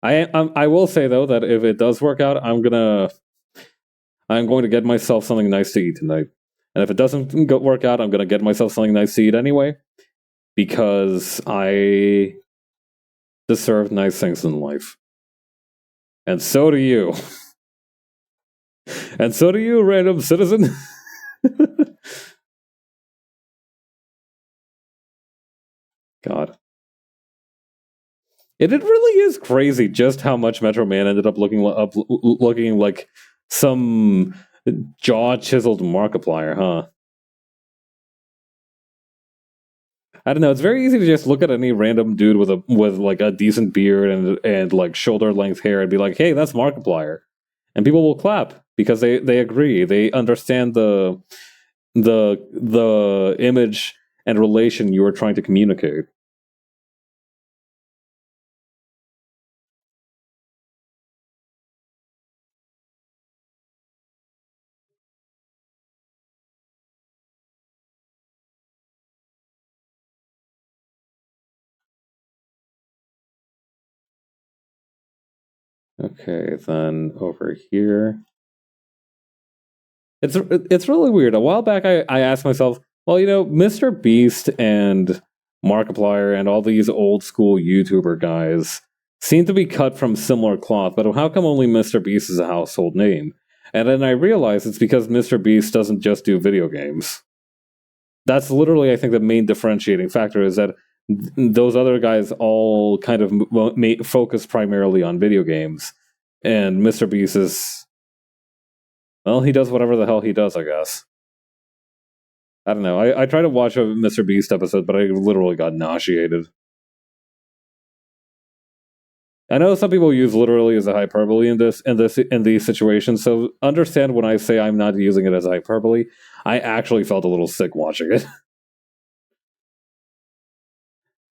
I will say though that if it does work out, I'm going to get myself something nice to eat tonight. And if it doesn't work out, I'm going to get myself something nice to eat anyway, because I deserve nice things in life. And so do you. And so do you, random citizen. God. It really is crazy just how much Metro Man ended up looking like some jaw-chiseled Markiplier, huh? I don't know. It's very easy to just look at any random dude with like a decent beard and like shoulder length hair and be like, "Hey, that's Markiplier," and people will clap because they agree. They understand the image and relation you are trying to communicate. Okay, then over here. It's really weird. A while back, I asked myself, well, Mr. Beast and Markiplier and all these old school YouTuber guys seem to be cut from similar cloth, but how come only Mr. Beast is a household name? And then I realized it's because Mr. Beast doesn't just do video games. That's literally, I think, the main differentiating factor is that those other guys all kind of focus primarily on video games, and Mr. Beast is, well, he does whatever the hell he does, I guess. I don't know. I tried to watch a Mr. Beast episode, but I literally got nauseated. I know some people use literally as a hyperbole in these situations, so understand when I say I'm not using it as a hyperbole. I actually felt a little sick watching it.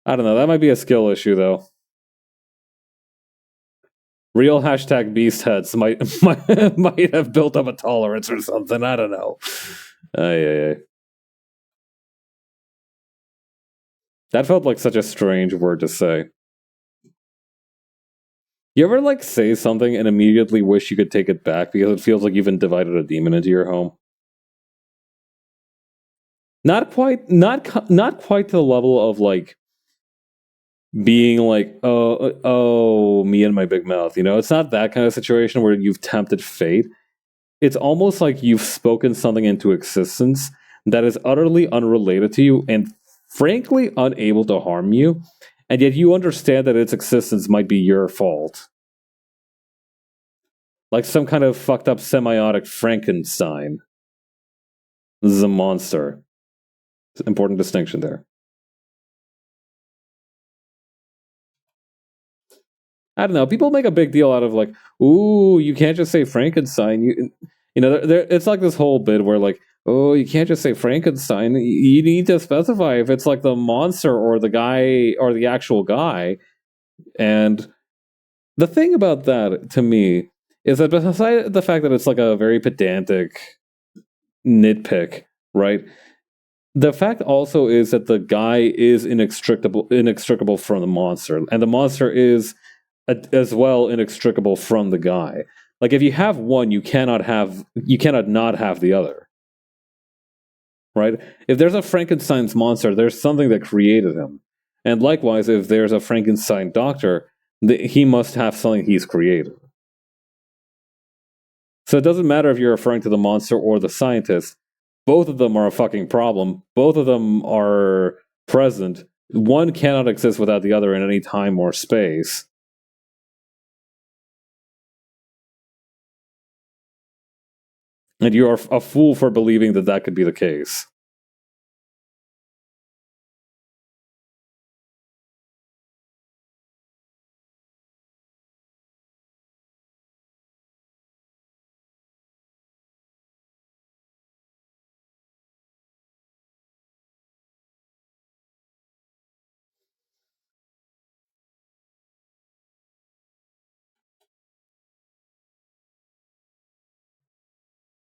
I don't know. That might be a skill issue, though. Real hashtag beast heads might have built up a tolerance or something. I don't know. Ay. That felt like such a strange word to say. You ever like say something and immediately wish you could take it back because it feels like you've invited a demon into your home? Not quite to the level of like being like, oh, me and my big mouth. It's not that kind of situation where you've tempted fate. It's almost like you've spoken something into existence that is utterly unrelated to you and frankly unable to harm you, and yet you understand that its existence might be your fault. Like some kind of fucked up semiotic Frankenstein. This is a monster. It's an important distinction there. I don't know. People make a big deal out of like, ooh, you can't just say Frankenstein. It's like this whole bit where like, oh, you can't just say Frankenstein. You need to specify if it's like the monster or the guy or the actual guy. And the thing about that to me is that besides the fact that it's like a very pedantic nitpick, right? The fact also is that the guy is inextricable from the monster, and the monster is as well inextricable from the guy. Like if you have one, you cannot not have the other. Right? If there's a Frankenstein's monster, there's something that created him. And likewise, if there's a Frankenstein doctor, he must have something he's created. So it doesn't matter if you're referring to the monster or the scientist. Both of them are a fucking problem. Both of them are present one cannot exist without the other in any time or space. And you're a fool for believing that that could be the case.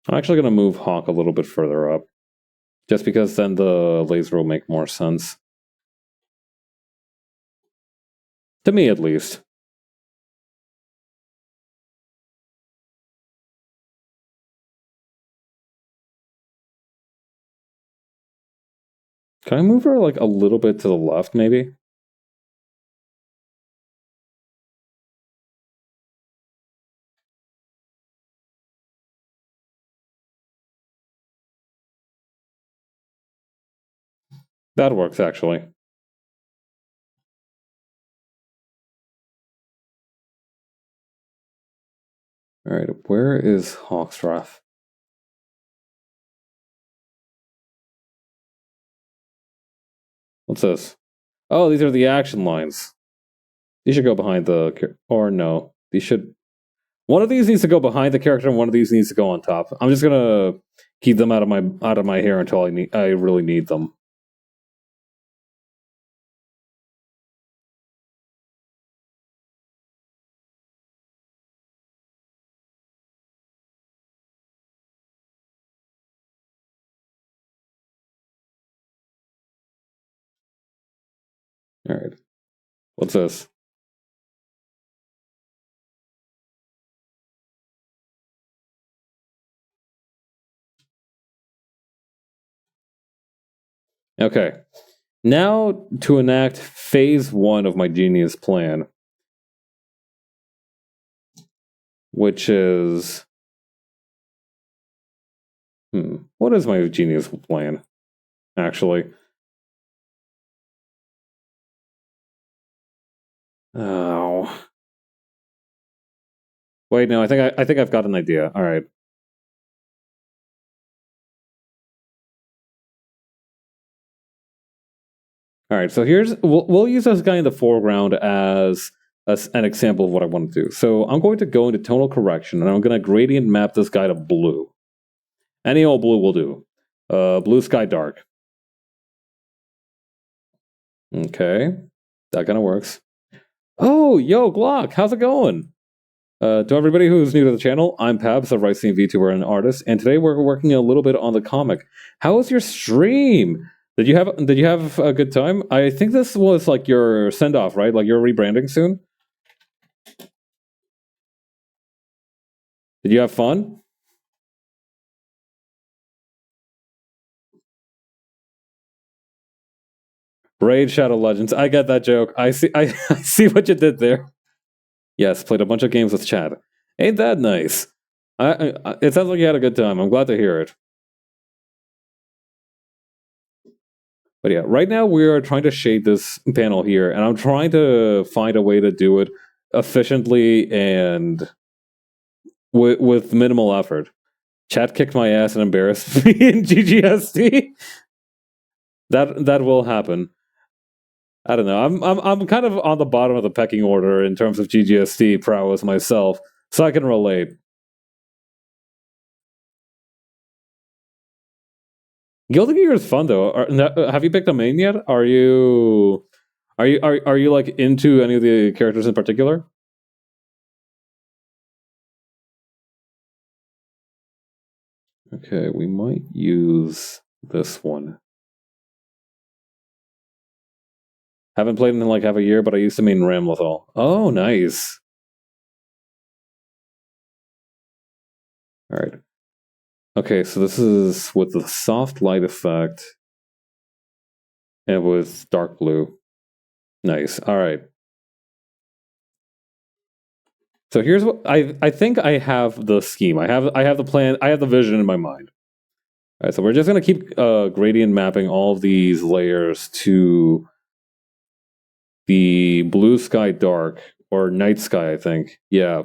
I'm actually going to move Hawk a little bit further up. Just because then the laser will make more sense. To me, at least. Can I move her like a little bit to the left, maybe? That works, actually. Alright, where is Hawkstrath? What's this? Oh, these are the action lines. These should go behind the... Or no. These should... One of these needs to go behind the character and one of these needs to go on top. I'm just gonna keep them out of my hair until I really need them. Alright. What's this? Okay. Now to enact phase 1 of my genius plan. Which is... What is my genius plan? Actually. Oh. Wait, no, I think I've got an idea. Alright. Alright, so we'll use this guy in the foreground as an example of what I want to do. So I'm going to go into tonal correction and I'm going to gradient map this guy to blue. Any old blue will do. Blue sky dark. Okay. That kind of works. Oh, yo, Glock, how's it going? To everybody who's new to the channel, I'm Pabs, a writing VTuber and artist, and today we're working a little bit on the comic. How was your stream? Did you have a good time? I think this was like your send off, right? Like you're rebranding soon. Did you have fun? Raid Shadow Legends. I get that joke. I see what you did there. Yes, played a bunch of games with Chad. Ain't that nice? It sounds like you had a good time. I'm glad to hear it. But yeah, right now we are trying to shade this panel here, and I'm trying to find a way to do it efficiently and with minimal effort. Chat kicked my ass and embarrassed me in GGST. That will happen. I don't know. I'm kind of on the bottom of the pecking order in terms of GGST prowess myself, so I can relate. Guilty Gear is fun though. Have you picked a main yet? Are you like into any of the characters in particular? Okay, we might use this one. Haven't played in like half a year, but I used to main Ramlethal. Oh, nice. Alright. Okay, so this is with the soft light effect and with dark blue. Nice. Alright. So here's what I think I have the scheme. I have the plan, I have the vision in my mind. Alright, so we're just gonna keep gradient mapping all of these layers to the blue sky dark, or night sky, I think. Yeah,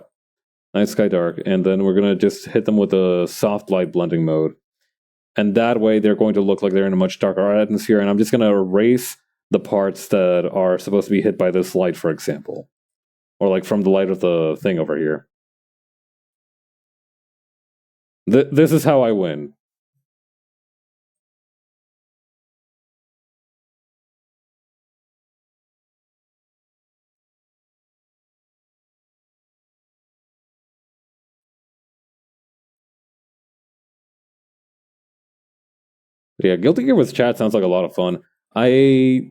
night sky dark. And then we're going to just hit them with a soft light blending mode. And that way they're going to look like they're in a much darker atmosphere. And I'm just going to erase the parts that are supposed to be hit by this light, for example. Or like from the light of the thing over here. This is how I win. Yeah, Guilty Gear with chat sounds like a lot of fun. I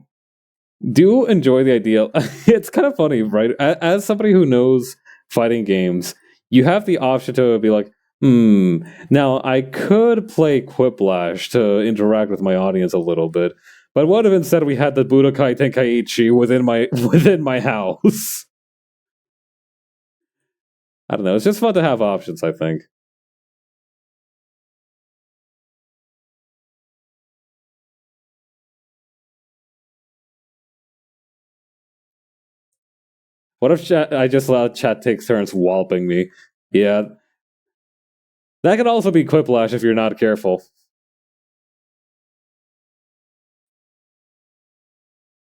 do enjoy the idea. It's kind of funny, right? As somebody who knows fighting games, you have the option to be like, now I could play Quiplash to interact with my audience a little bit, but what if instead we had the Budokai Tenkaichi within my house? I don't know. It's just fun to have options, I think. What if I just allowed chat takes turns walloping me? Yeah, that could also be Quiplash if you're not careful.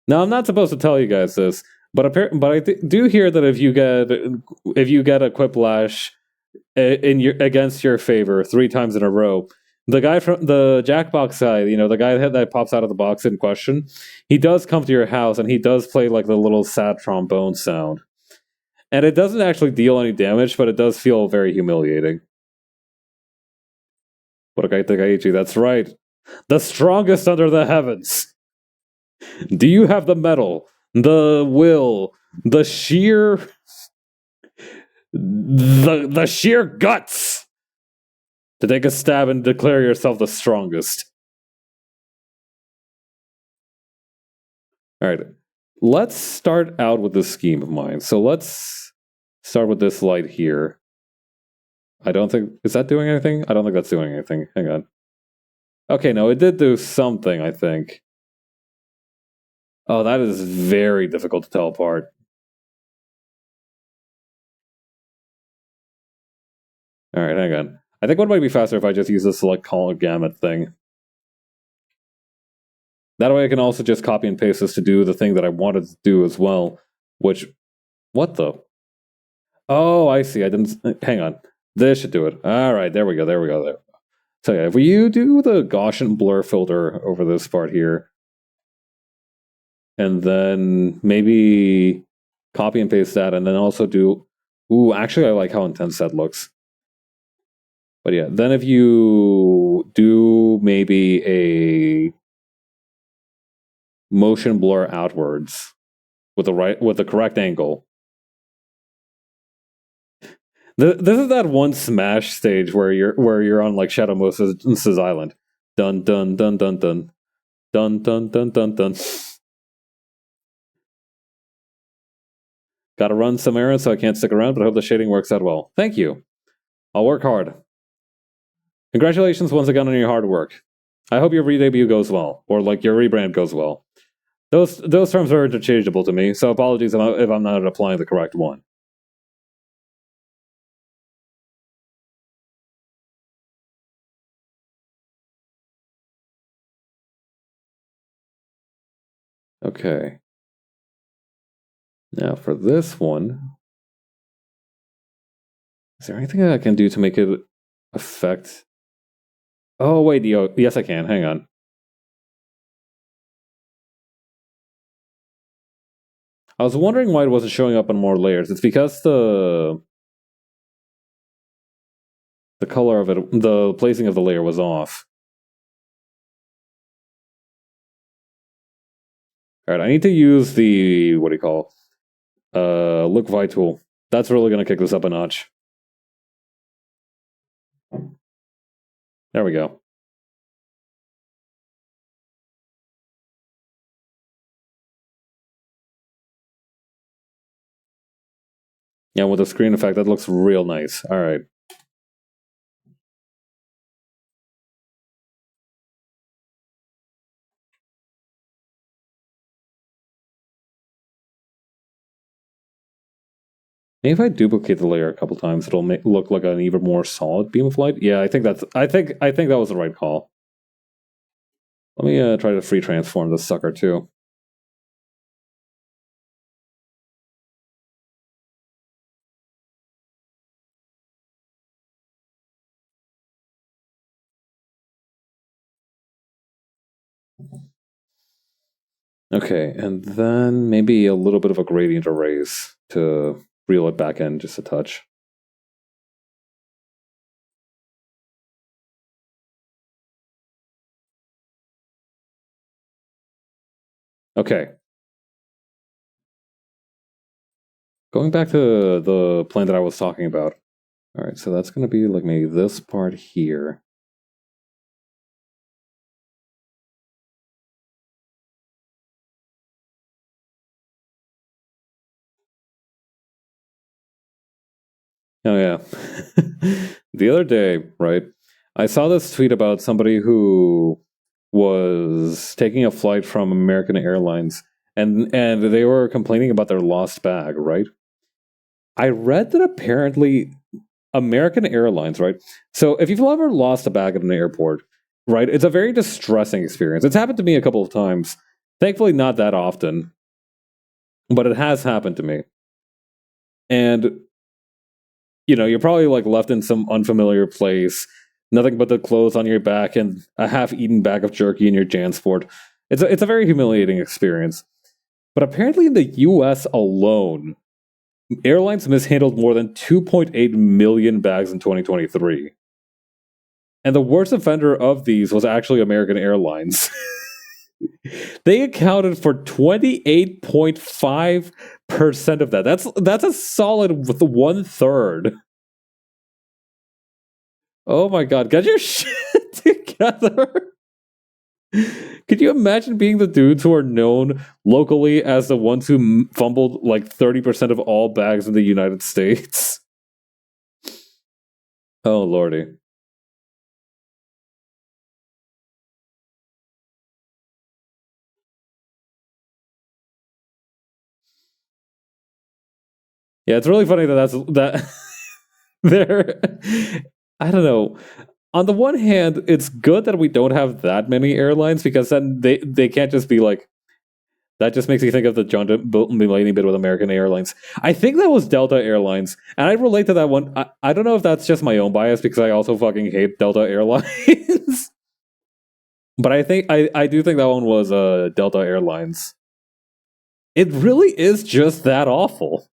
Now, I'm not supposed to tell you guys this, but I do hear that if you get a Quiplash against your favor 3 times in a row, the guy from the Jackbox side, the guy that pops out of the box in question, he does come to your house and he does play like the little sad trombone sound, and it doesn't actually deal any damage, but it does feel very humiliating. Budokai Tenkaichi, that's right, the strongest under the heavens. Do you have the mettle, the will, the sheer the sheer guts to take a stab and declare yourself the strongest? All right, let's start out with this scheme of mine. So let's start with this light here. I don't think, is that doing anything? I don't think that's doing anything. Hang on. Okay, no, it did do something, I think. Oh, that is very difficult to tell apart. All right, hang on. I think what might be faster if I just use the select color gamut thing. That way I can also just copy and paste this to do the thing that I wanted to do as well, which, what the? Oh, I see. I didn't, hang on. This should do it. All right, there we go, there we go, there. So yeah, if you do the Gaussian blur filter over this part here, and then maybe copy and paste that, and then also do, ooh, actually I like how intense that looks. But yeah, then if you do maybe a motion blur outwards with the correct angle. This is that one Smash stage where you're on like Shadow Moses' island. Dun dun dun dun dun dun dun dun dun dun. Gotta run some errands, so I can't stick around, but I hope the shading works out well. Thank you. I'll work hard. Congratulations once again on your hard work. I hope your re-debut goes well, or like your rebrand goes well. Those terms are interchangeable to me, so apologies if I'm not applying the correct one. Okay. Now for this one, is there anything that I can do to make it affect? Oh wait, yes I can. Hang on. I was wondering why it wasn't showing up on more layers. It's because the color of it, the placing of the layer was off. All right, I need to use the, what do you call, look vi tool. That's really going to kick this up a notch. There we go. Yeah, with the screen effect, that looks real nice. All right. Maybe if I duplicate the layer a couple times, it'll look like an even more solid beam of light. Yeah, I think that was the right call. Let me try to free transform this sucker too. Okay, and then maybe a little bit of a gradient erase to reel it back in just a touch. Okay. Going back to the plan that I was talking about. All right, so that's going to be like maybe this part here. Oh yeah. The other day, right, I saw this tweet about somebody who was taking a flight from American Airlines and they were complaining about their lost bag, right? I read that apparently American Airlines, right? So if you've ever lost a bag at an airport, right, it's a very distressing experience. It's happened to me a couple of times. Thankfully not that often, but it has happened to me. And you know, you're probably like left in some unfamiliar place, nothing but the clothes on your back and a half-eaten bag of jerky in your JanSport. It's a very humiliating experience. But apparently in the US alone, airlines mishandled more than 2.8 million bags in 2023. And the worst offender of these was actually American Airlines. They accounted for 28.5% of that. That's a solid with 1/3. Oh my god, get your shit together. Could you imagine being the dudes who are known locally as the ones who fumbled like 30% of all bags in the United States? Oh lordy. Yeah, it's really funny that that there. I don't know. On the one hand, it's good that we don't have that many airlines because then they can't just be like, that just makes me think of the John Mulaney bit with American Airlines. I think that was Delta Airlines, and I relate to that one. I don't know if that's just my own bias because I also fucking hate Delta Airlines, but I do think that one was Delta Airlines. It really is just that awful.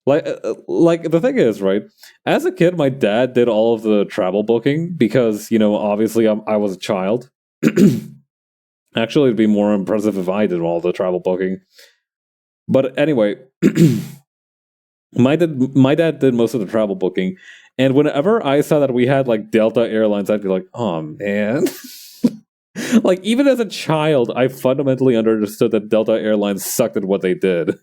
Like the thing is, right? As a kid, my dad did all of the travel booking because you know, obviously, I was a child. Actually, it'd be more impressive if I did all the travel booking. But anyway, my dad did most of the travel booking, and whenever I saw that we had like Delta Airlines, I'd be like, oh man. Like even as a child, I fundamentally understood that Delta Airlines sucked at what they did.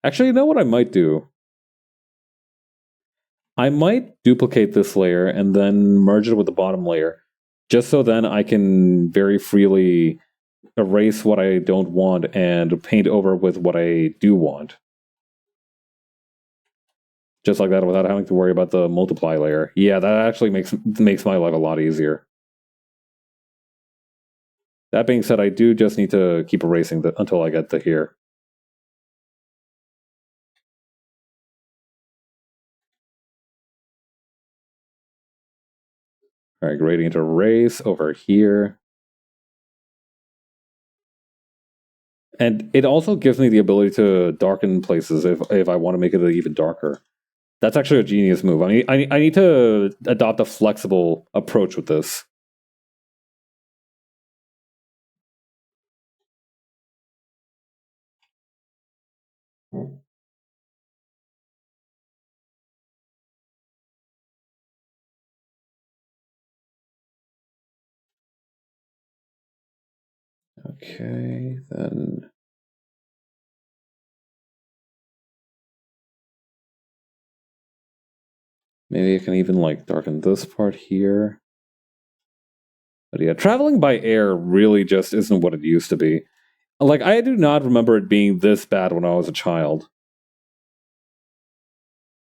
Actually, you know what I might do? I might duplicate this layer and then merge it with the bottom layer, just so then I can very freely erase what I don't want and paint over with what I do want. Just like that without having to worry about the multiply layer. Yeah, that actually makes my life a lot easier. That being said, I do just need to keep erasing until I get to here. All right, gradient erase over here. And it also gives me the ability to darken places if I want to make it even darker. That's actually a genius move. I need to adopt a flexible approach with this. Okay, then. Maybe I can even like darken this part here. But yeah, traveling by air really just isn't what it used to be. Like, I do not remember it being this bad when I was a child.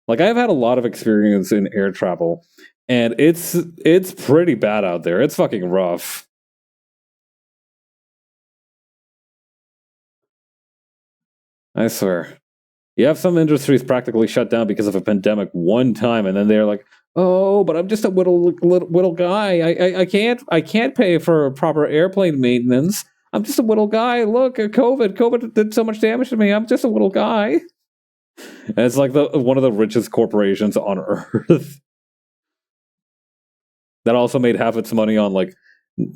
Like, I've had a lot of experience in air travel, and it's pretty bad out there. It's fucking rough. I swear. You have some industries practically shut down because of a pandemic one time, and then they're like, "Oh, but I'm just a little guy. I can't pay for proper airplane maintenance. I'm just a little guy. Look, COVID did so much damage to me. I'm just a little guy." And it's like the one of the richest corporations on earth that also made half its money on like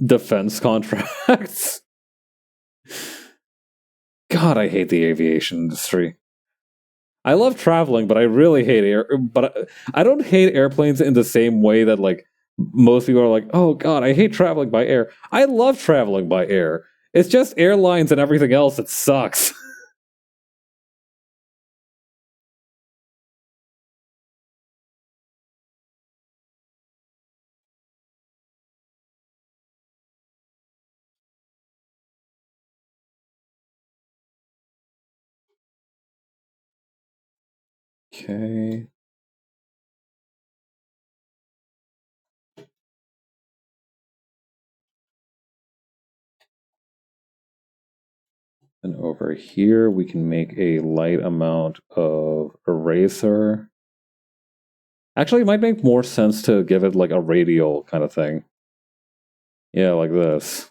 defense contracts. God, I hate the aviation industry. I love traveling, but I really hate air. But I don't hate airplanes in the same way that like most people are like, "Oh God, I hate traveling by air." I love traveling by air. It's just airlines and everything else that sucks. Okay. And over here, we can make a light amount of eraser. Actually, it might make more sense to give it like a radial kind of thing. Yeah, like this.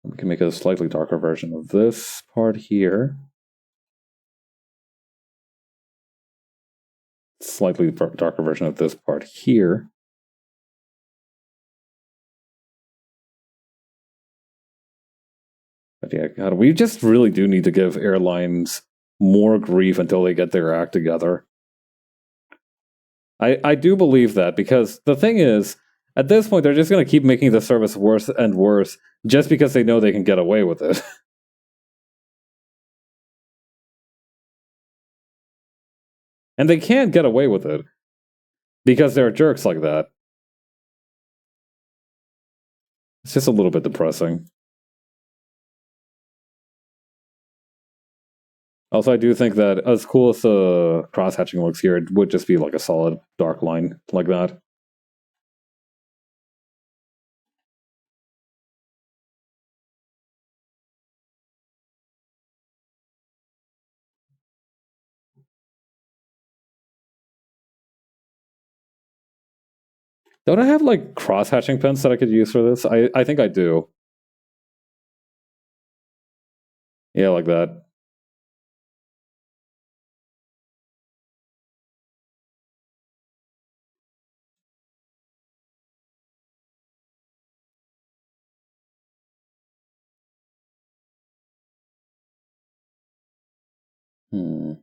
We can make a slightly darker version of this part here. Slightly darker version of this part here. But yeah, God, we just really do need to give airlines more grief until they get their act together. I do believe that because the thing is, at this point, they're just going to keep making the service worse and worse just because they know they can get away with it. And they can't get away with it because they're jerks like that. It's just a little bit depressing. Also, I do think that as cool as the cross hatching looks here, it would just be like a solid dark line like that. Don't I have like cross hatching pens that I could use for this? I think I do. Yeah, like that. Hmm.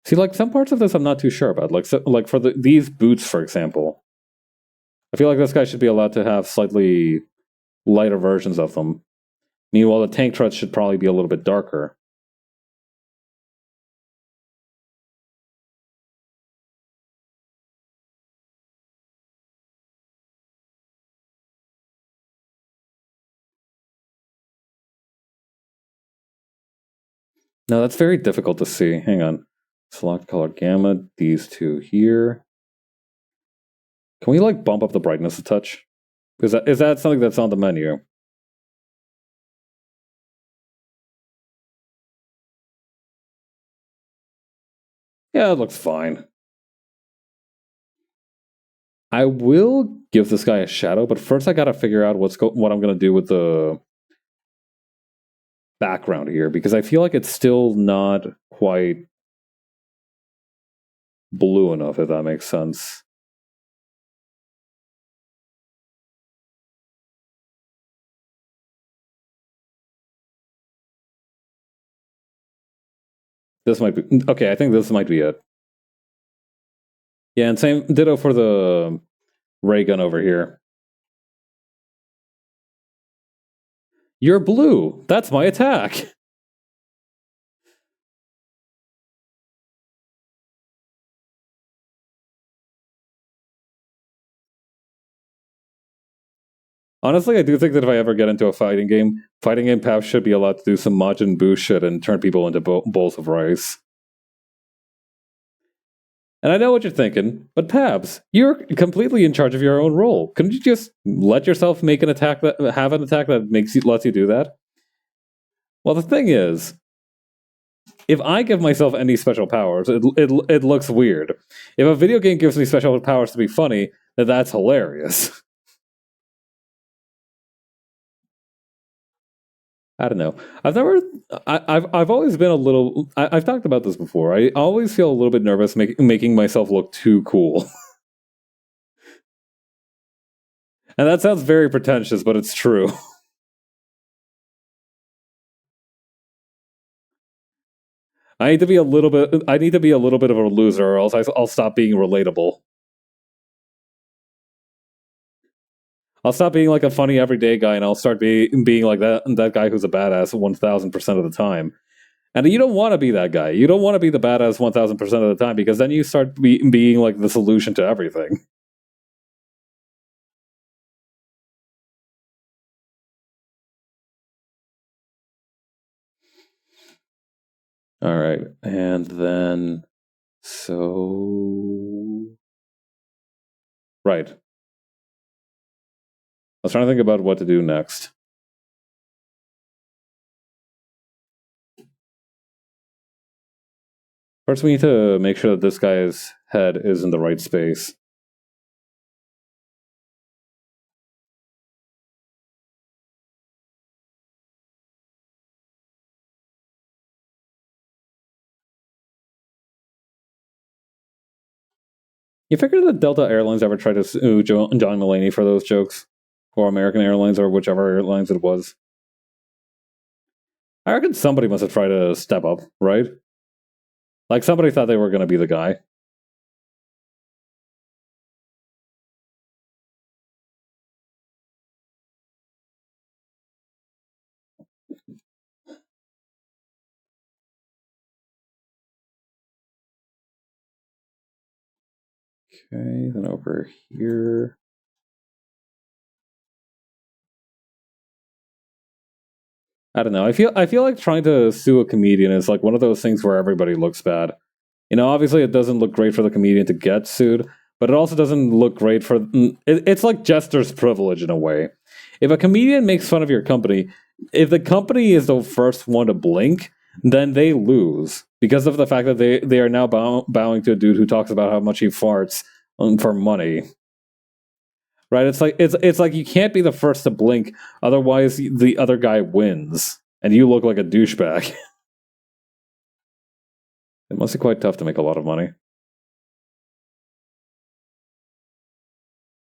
See, like some parts of this I'm not too sure about. Like for these boots, for example, I feel like this guy should be allowed to have slightly lighter versions of them. Meanwhile, the tank treads should probably be a little bit darker. No, that's very difficult to see. Hang on. Select color gamma, these two here. Can we like bump up the brightness a touch? Is that something that's on the menu? Yeah, it looks fine. I will give this guy a shadow, but first I gotta figure out what I'm gonna do with the background here because I feel like it's still not quite blue enough, if that makes sense. This might be okay. I think this might be it. Yeah, and same ditto for the ray gun over here. You're blue. That's my attack. Honestly, I do think that if I ever get into a fighting game paths should be allowed to do some Majin Buu shit and turn people into bowls of rice. And I know what you're thinking, but Pabs, you're completely in charge of your own role. Couldn't you just let yourself make an attack that have an attack that lets you do that? Well, the thing is, if I give myself any special powers, it looks weird. If a video game gives me special powers to be funny, then that's hilarious. I don't know. I've always been a little. I've talked about this before. I always feel a little bit nervous making myself look too cool. And that sounds very pretentious, but it's true. I need to be a little bit. I need to be a little bit of a loser, or else I'll stop being relatable. I'll stop being like a funny everyday guy, and I'll start being like that guy who's a badass 1000% of the time. And you don't want to be that guy. You don't want to be the badass 1000% of the time because then you start being like the solution to everything. All right, and then so right. I was trying to think about what to do next. First, we need to make sure that this guy's head is in the right space. You figure that Delta Airlines ever tried to sue John Mulaney for those jokes? Or American Airlines, or whichever airlines it was? I reckon somebody must have tried to step up, right? Like somebody thought they were going to be the guy. Okay, then over here. I don't know. I feel like trying to sue a comedian is like one of those things where everybody looks bad. You know, obviously it doesn't look great for the comedian to get sued, but it also doesn't look great for it's like jester's privilege in a way. If a comedian makes fun of your company, if the company is the first one to blink, then they lose because of the fact that they are now bowing to a dude who talks about how much he farts for money. Right? It's like you can't be the first to blink, otherwise the other guy wins, and you look like a douchebag. It must be quite tough to make a lot of money.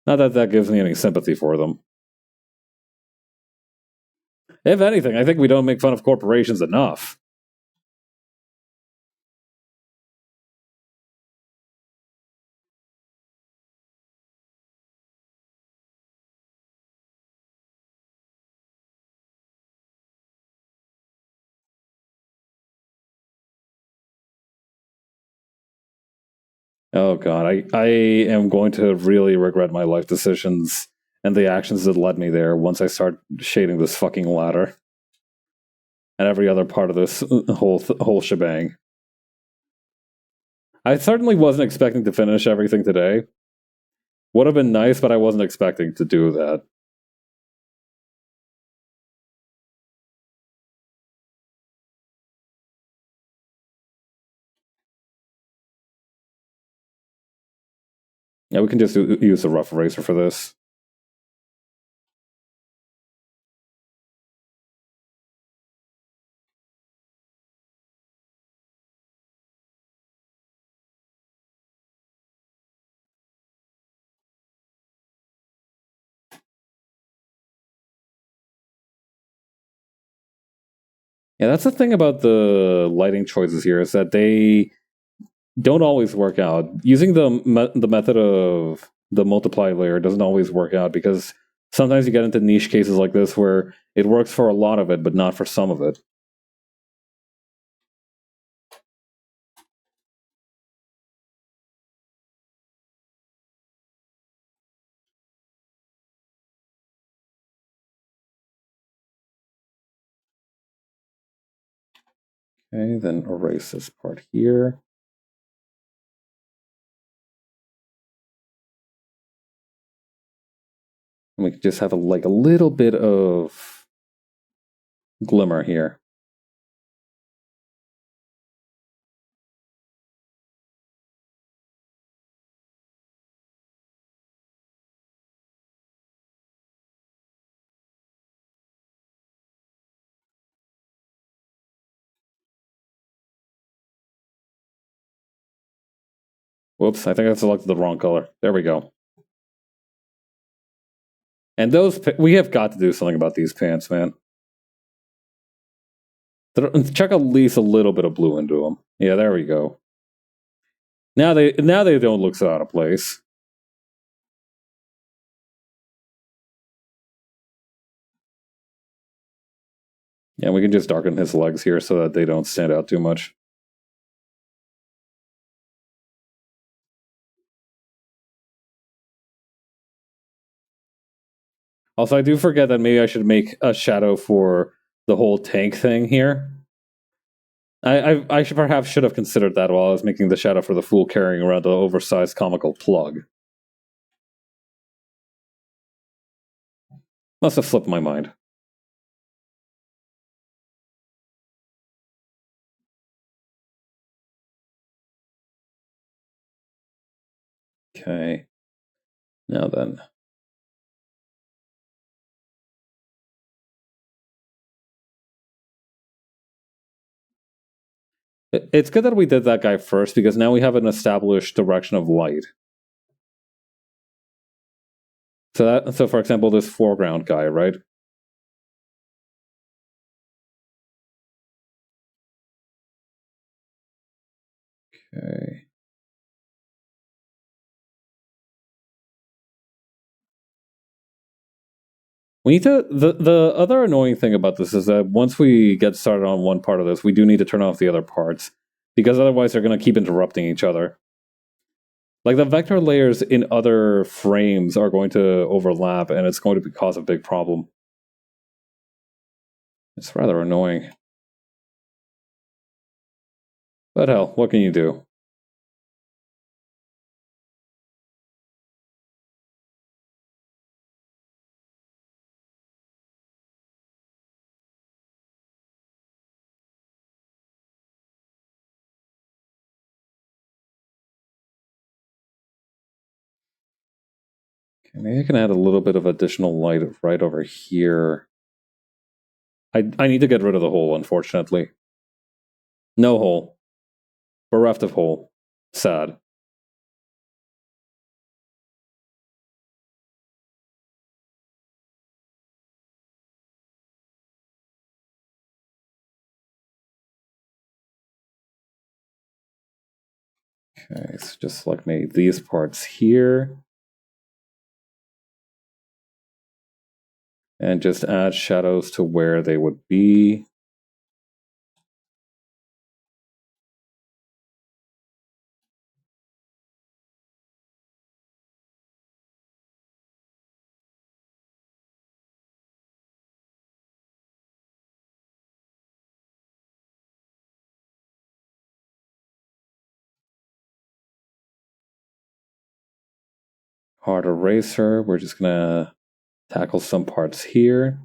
Not that that gives me any sympathy for them. If anything, I think we don't make fun of corporations enough. Oh god, I am going to really regret my life decisions and the actions that led me there once I start shading this fucking ladder and every other part of this whole shebang. I certainly wasn't expecting to finish everything today. Would have been nice, but I wasn't expecting to do that. Yeah, we can just use a rough eraser for this. Yeah, that's the thing about the lighting choices here is that they don't always work out. Using the method of the multiply layer doesn't always work out because sometimes you get into niche cases like this where it works for a lot of it, but not for some of it. Okay, then erase this part here. And we can just have a little bit of glimmer here. Whoops, I think I selected the wrong color. There we go. And those, we have got to do something about these pants, man. Chuck at least a little bit of blue into them. Yeah, there we go. Now they don't look so out of place. Yeah, we can just darken his legs here so that they don't stand out too much. Also, I do forget that maybe I should make a shadow for the whole tank thing here. I should perhaps have considered that while I was making the shadow for the fool carrying around the oversized comical plug. Must have slipped my mind. Okay. Now then. It's good that we did that guy first because now we have an established direction of light. So for example, this foreground guy, right? Okay. We need to. The other annoying thing about this is that once we get started on one part of this, we do need to turn off the other parts because otherwise they're going to keep interrupting each other. Like the vector layers in other frames are going to overlap, and it's going to cause a big problem. It's rather annoying. But hell, what can you do? Okay, maybe I can add a little bit of additional light right over here. I need to get rid of the hole, unfortunately. No hole. Bereft of hole. Sad. Okay, so just select maybe these parts here. And just add shadows to where they would be. Hard eraser, we're just gonna tackle some parts here.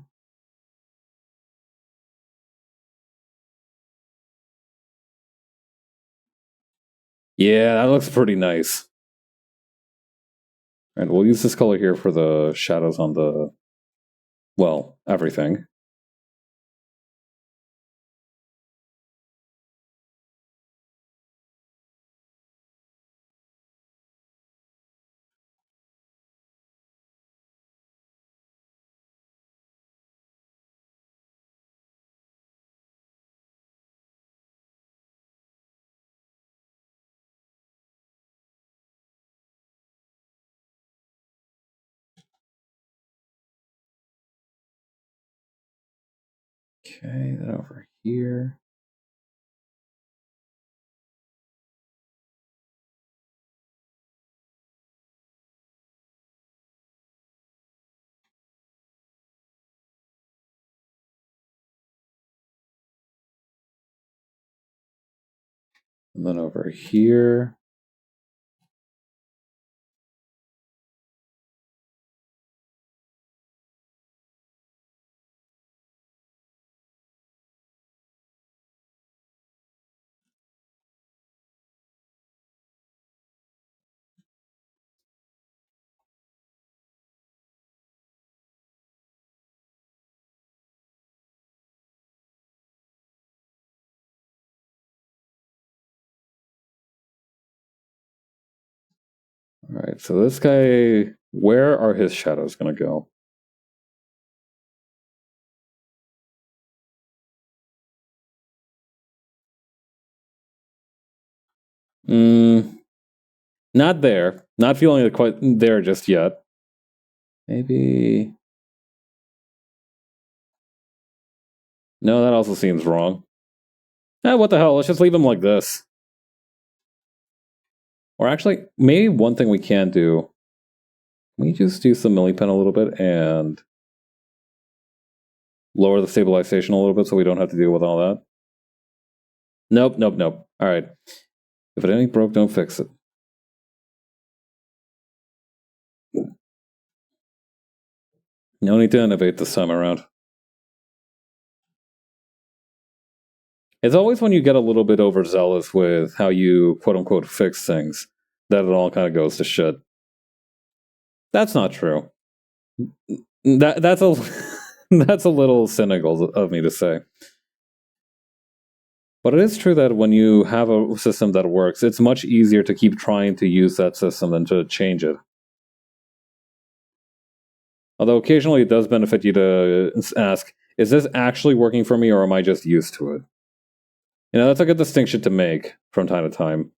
Yeah, that looks pretty nice. And we'll use this color here for the shadows on the, well, everything. Okay, then over here. And then over here. All right, so this guy, where are his shadows going to go? Not there. Not feeling it quite there just yet. Maybe. No, that also seems wrong. What the hell? Let's just leave him like this. Or actually, maybe one thing we can do. Can we just do some millipen a little bit and lower the stabilization a little bit so we don't have to deal with all that? Nope. All right. If it ain't broke, don't fix it. No need to innovate this time around. It's always when you get a little bit overzealous with how you quote unquote fix things that it all kind of goes to shit. That's not true. That's a that's a little cynical of me to say. But it is true that when you have a system that works, it's much easier to keep trying to use that system than to change it. Although occasionally it does benefit you to ask, is this actually working for me or am I just used to it? You know, that's a good distinction to make from time to time.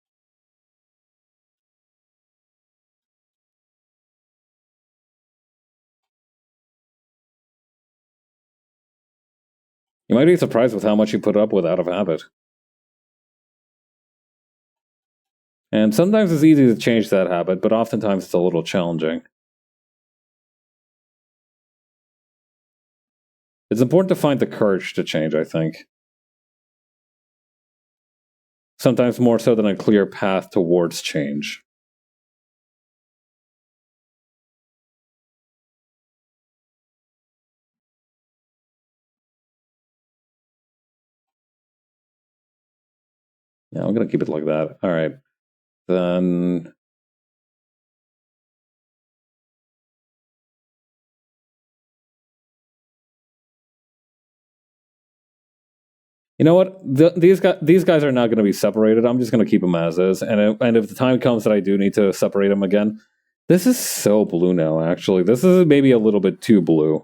You might be surprised with how much you put up with out of habit. And sometimes it's easy to change that habit, but oftentimes it's a little challenging. It's important to find the courage to change, I think. Sometimes more so than a clear path towards change. Yeah, I'm going to keep it like that. All right. Then you know what? These guys are not going to be separated. I'm just going to keep them as is. And if the time comes that I do need to separate them again, this is so blue now. Actually, this is maybe a little bit too blue.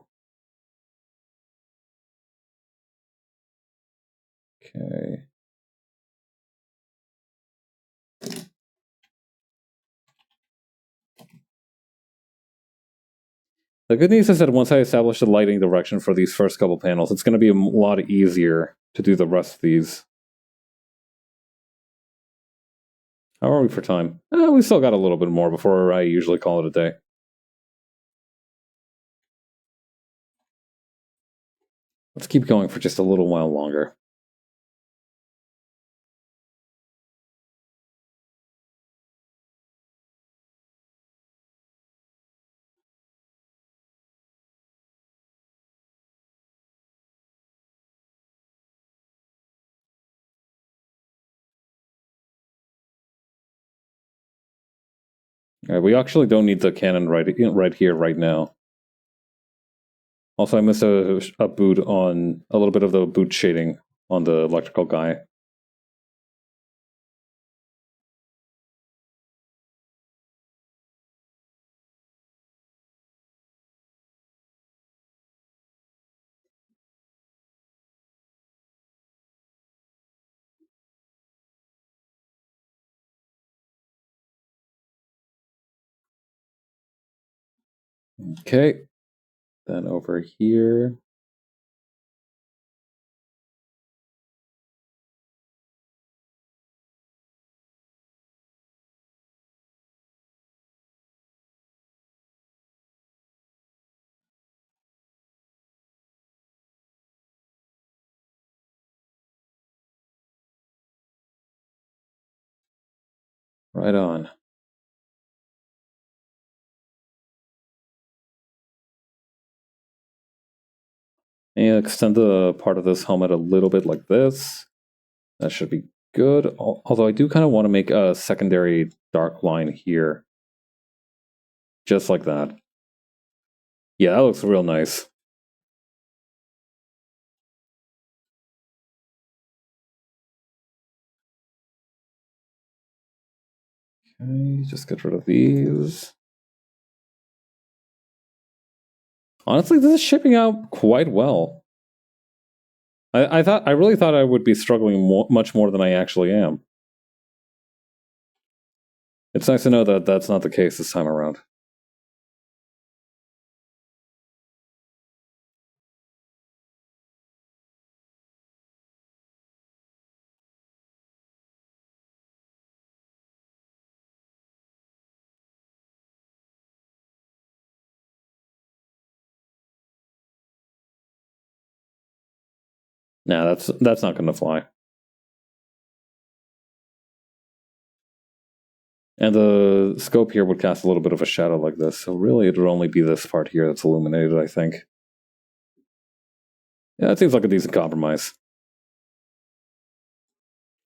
Okay. The good news is that once I establish the lighting direction for these first couple panels, it's going to be a lot easier to do the rest of these. How are we for time? We still got a little bit more before I usually call it a day. Let's keep going for just a little while longer. All right, we actually don't need the cannon right here, right now. Also, I missed a boot on a little bit of the boot shading on the electrical guy. Okay, then over here. Right on. And extend the part of this helmet a little bit like this. That should be good. Although I do kind of want to make a secondary dark line here. Just like that. Yeah, that looks real nice. Okay, just get rid of these. Honestly, this is shipping out quite well. I really thought I would be struggling much more than I actually am. It's nice to know that that's not the case this time around. Nah, that's not going to fly. And the scope here would cast a little bit of a shadow like this, so really it would only be this part here that's illuminated, I think. Yeah, it seems like a decent compromise.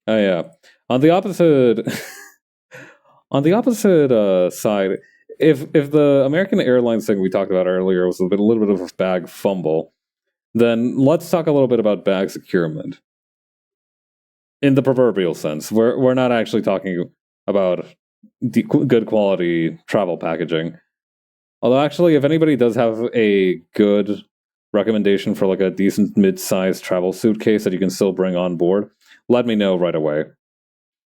Oh yeah. On the opposite on the opposite side, if the American Airlines thing we talked about earlier was a little bit of a bag fumble, then let's talk a little bit about bag securement. In the proverbial sense. We're not actually talking about good quality travel packaging. Although actually, if anybody does have a good recommendation for like a decent mid-sized travel suitcase that you can still bring on board, let me know right away.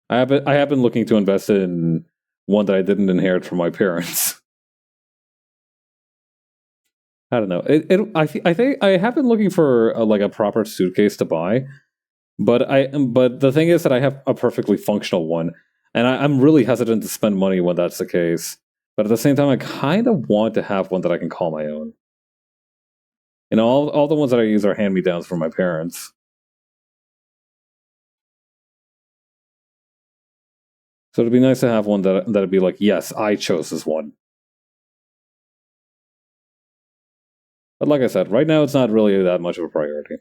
I have been looking to invest in one that I didn't inherit from my parents. I don't know. I think I have been looking for like a proper suitcase to buy, but the thing is that I have a perfectly functional one, and I'm really hesitant to spend money when that's the case. But at the same time, I kind of want to have one that I can call my own. You know, all the ones that I use are hand me downs from my parents. So it'd be nice to have one that'd be like, yes, I chose this one. But like I said, right now it's not really that much of a priority.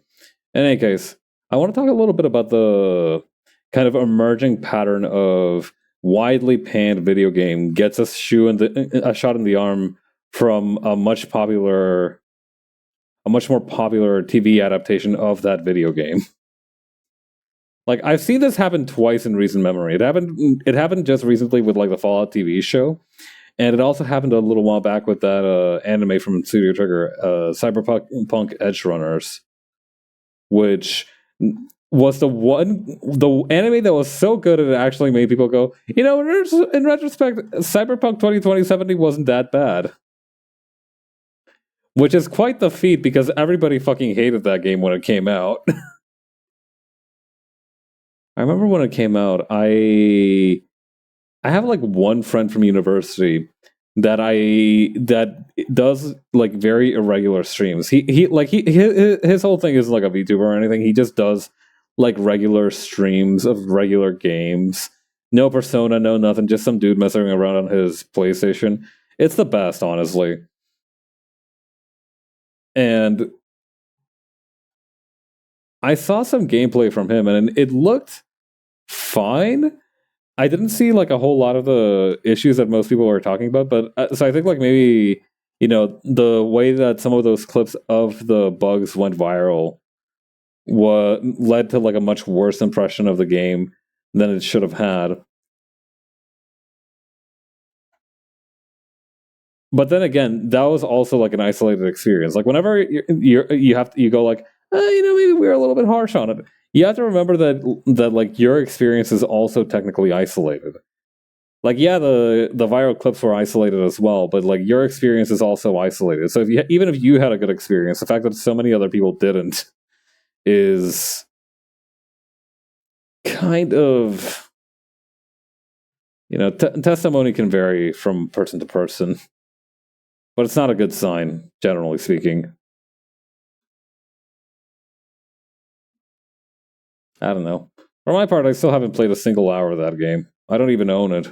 In any case, I want to talk a little bit about the kind of emerging pattern of widely panned video game gets a shot in the arm from a much more popular TV adaptation of that video game. Like I've seen this happen twice in recent memory. It happened just recently with like the Fallout TV show, and it also happened a little while back with that anime from Studio Trigger, Cyberpunk Edge Runners, which was the anime that was so good it actually made people go, you know, in retrospect, Cyberpunk 2077 wasn't that bad. Which is quite the feat because everybody fucking hated that game when it came out. I remember when it came out, I have like one friend from university that does like very irregular streams. His whole thing isn't like a VTuber or anything. He just does like regular streams of regular games. No persona, no nothing, just some dude messing around on his PlayStation. It's the best, honestly. And I saw some gameplay from him and it looked fine. I didn't see like a whole lot of the issues that most people were talking about, but so I think like maybe the way that some of those clips of the bugs went viral led to like a much worse impression of the game than it should have had. But then again, that was also like an isolated experience. Like whenever you go like, maybe we were a little bit harsh on it. You have to remember that like your experience is also technically isolated. Like yeah, the viral clips were isolated as well, but like your experience is also isolated. So even if you had a good experience, the fact that so many other people didn't is kind of testimony can vary from person to person, but it's not a good sign generally speaking. I don't know. For my part, I still haven't played a single hour of that game. I don't even own it.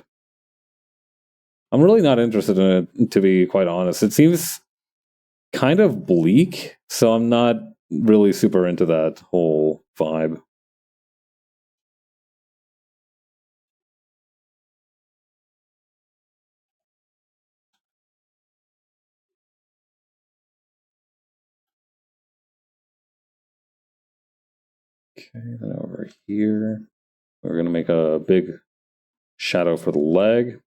I'm really not interested in it, to be quite honest. It seems kind of bleak, so I'm not really super into that whole vibe. Okay, then over here, we're going to make a big shadow for the leg.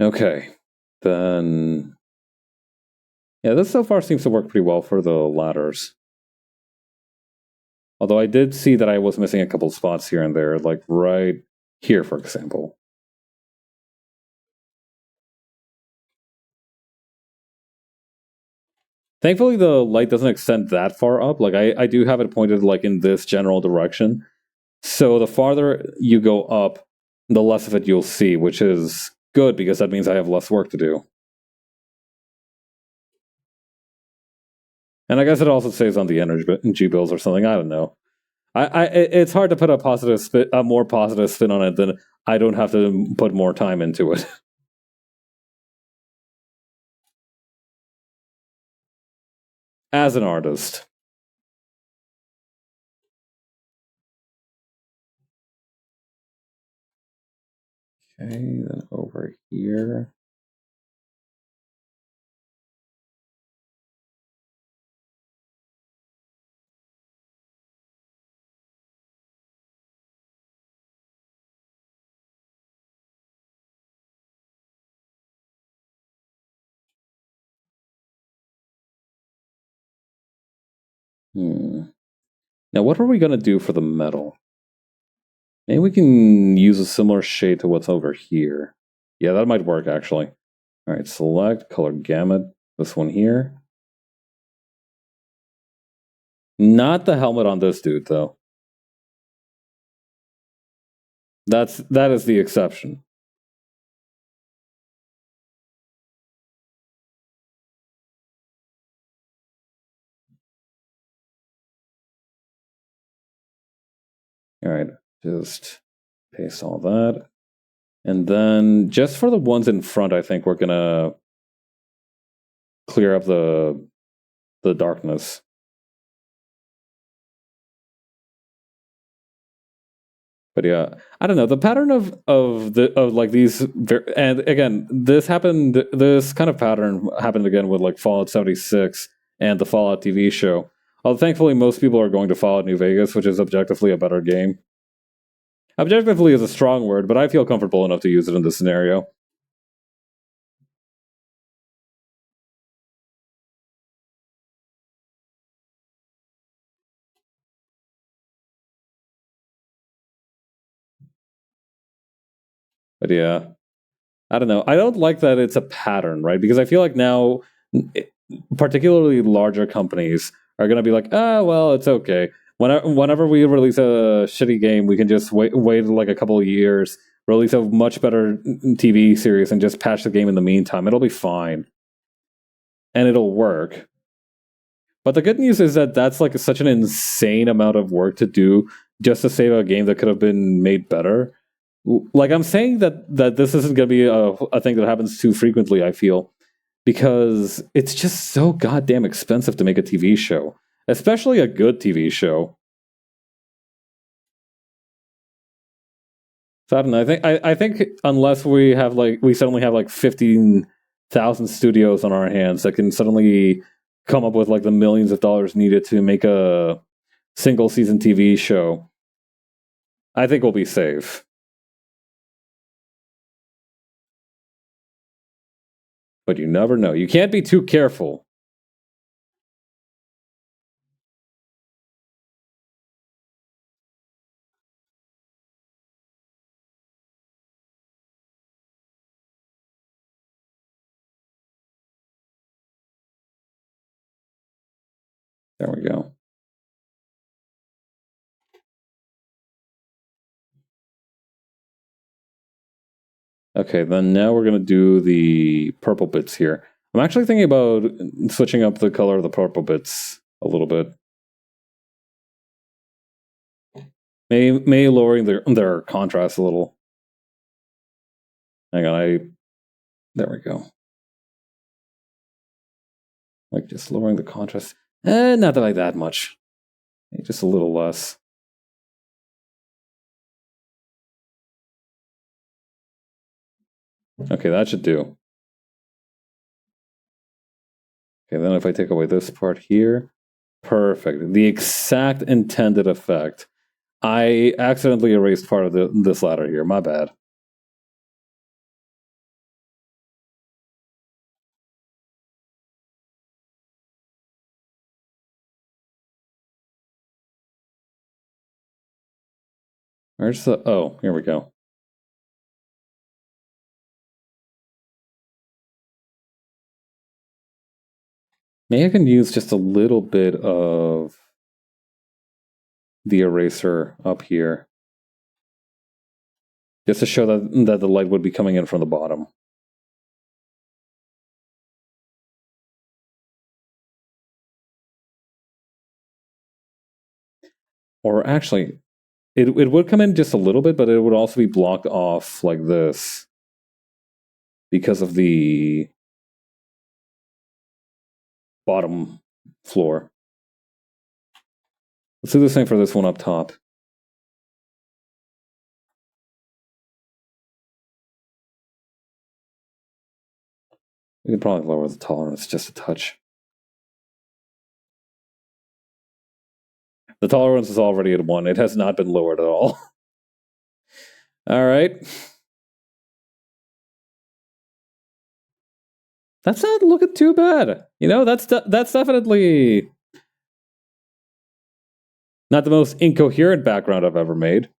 Okay, then yeah, this so far seems to work pretty well for the ladders. Although I did see that I was missing a couple spots here and there, like right here, for example. Thankfully, the light doesn't extend that far up. Like I do have it pointed like in this general direction. So the farther you go up, the less of it you'll see, which is good because that means I have less work to do. And I guess it also saves on the energy bills or something. I don't know. It's hard to put a more positive spin on it than I don't have to put more time into it. As an artist. Okay, then over here. Now, what are we going to do for the metal? Maybe we can use a similar shade to what's over here. Yeah, that might work, actually. All right, select, color gamut. This one here. Not the helmet on this dude, though. That is the exception. All right, just paste all that. And then just for the ones in front, I think we're going to clear up the darkness. But yeah, I don't know, the pattern of like these, and again, this kind of pattern happened again with like Fallout 76 and the Fallout TV show. Although thankfully most people are going to Fallout New Vegas, which is objectively a better game. Objectively is a strong word, but I feel comfortable enough to use it in this scenario. But yeah, I don't know. I don't like that it's a pattern, right? Because I feel like now, particularly larger companies are going to be like, ah, well, it's okay. Whenever we release a shitty game, we can just wait like a couple of years, release a much better TV series, and just patch the game in the meantime. It'll be fine, and it'll work. But the good news is that that's like such an insane amount of work to do just to save a game that could have been made better. Like I'm saying that this isn't going to be a thing that happens too frequently. I feel because it's just so goddamn expensive to make a TV show, especially a good TV show. So I don't know. I think unless we suddenly have like 15,000 studios on our hands that can suddenly come up with like the millions of dollars needed to make a single season TV show, I think we'll be safe. But you never know. You can't be too careful. There we go. Okay, then now we're going to do the purple bits here. I'm actually thinking about switching up the color of the purple bits a little bit. Maybe lowering their contrast a little. Hang on, there we go. Like just lowering the contrast. Not like that much. Just a little less. Okay, that should do. Okay, then if I take away this part here, perfect. The exact intended effect. I accidentally erased part of this ladder here. My bad. Where's the... Oh, here we go. Maybe I can use just a little bit of the eraser up here. Just to show that the light would be coming in from the bottom. Or actually, it would come in just a little bit, but it would also be blocked off like this. Because of the bottom floor. Let's do the same for this one up top. We can probably lower the tolerance just a touch. The tolerance is already at 1. It has not been lowered at all. All right. That's not looking too bad. You know, that's definitely not the most incoherent background I've ever made.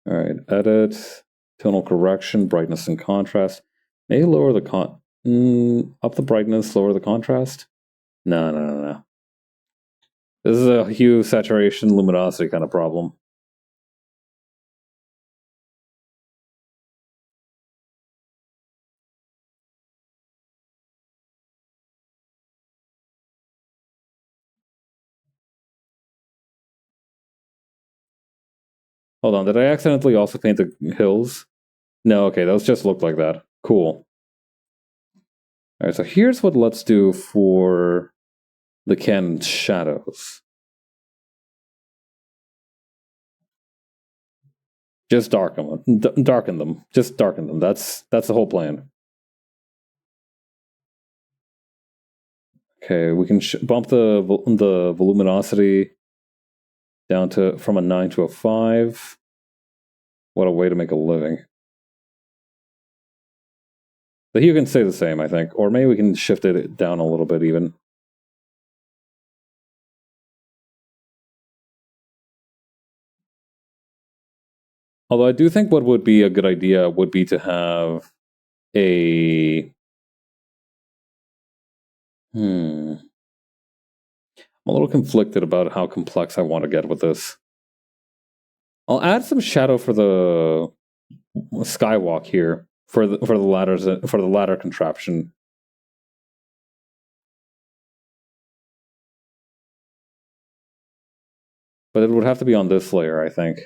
All right, edit, tonal correction, brightness and contrast. Maybe lower the up the brightness, lower the contrast. No. This is a hue, saturation, luminosity kind of problem. Hold on, did I accidentally also paint the hills? No, okay, those just look like that. Cool. All right, so here's what let's do for the cannon shadows. Just darken them. Just darken them. That's the whole plan. Okay, we can bump the voluminosity down to from a 9 to a 5. What a way to make a living. The hue can stay the same, I think, or maybe we can shift it down a little bit even. Although I do think what would be a good idea would be to have a... I'm a little conflicted about how complex I want to get with this. I'll add some shadow for the skywalk here for the ladders for the ladder contraption. But it would have to be on this layer, I think.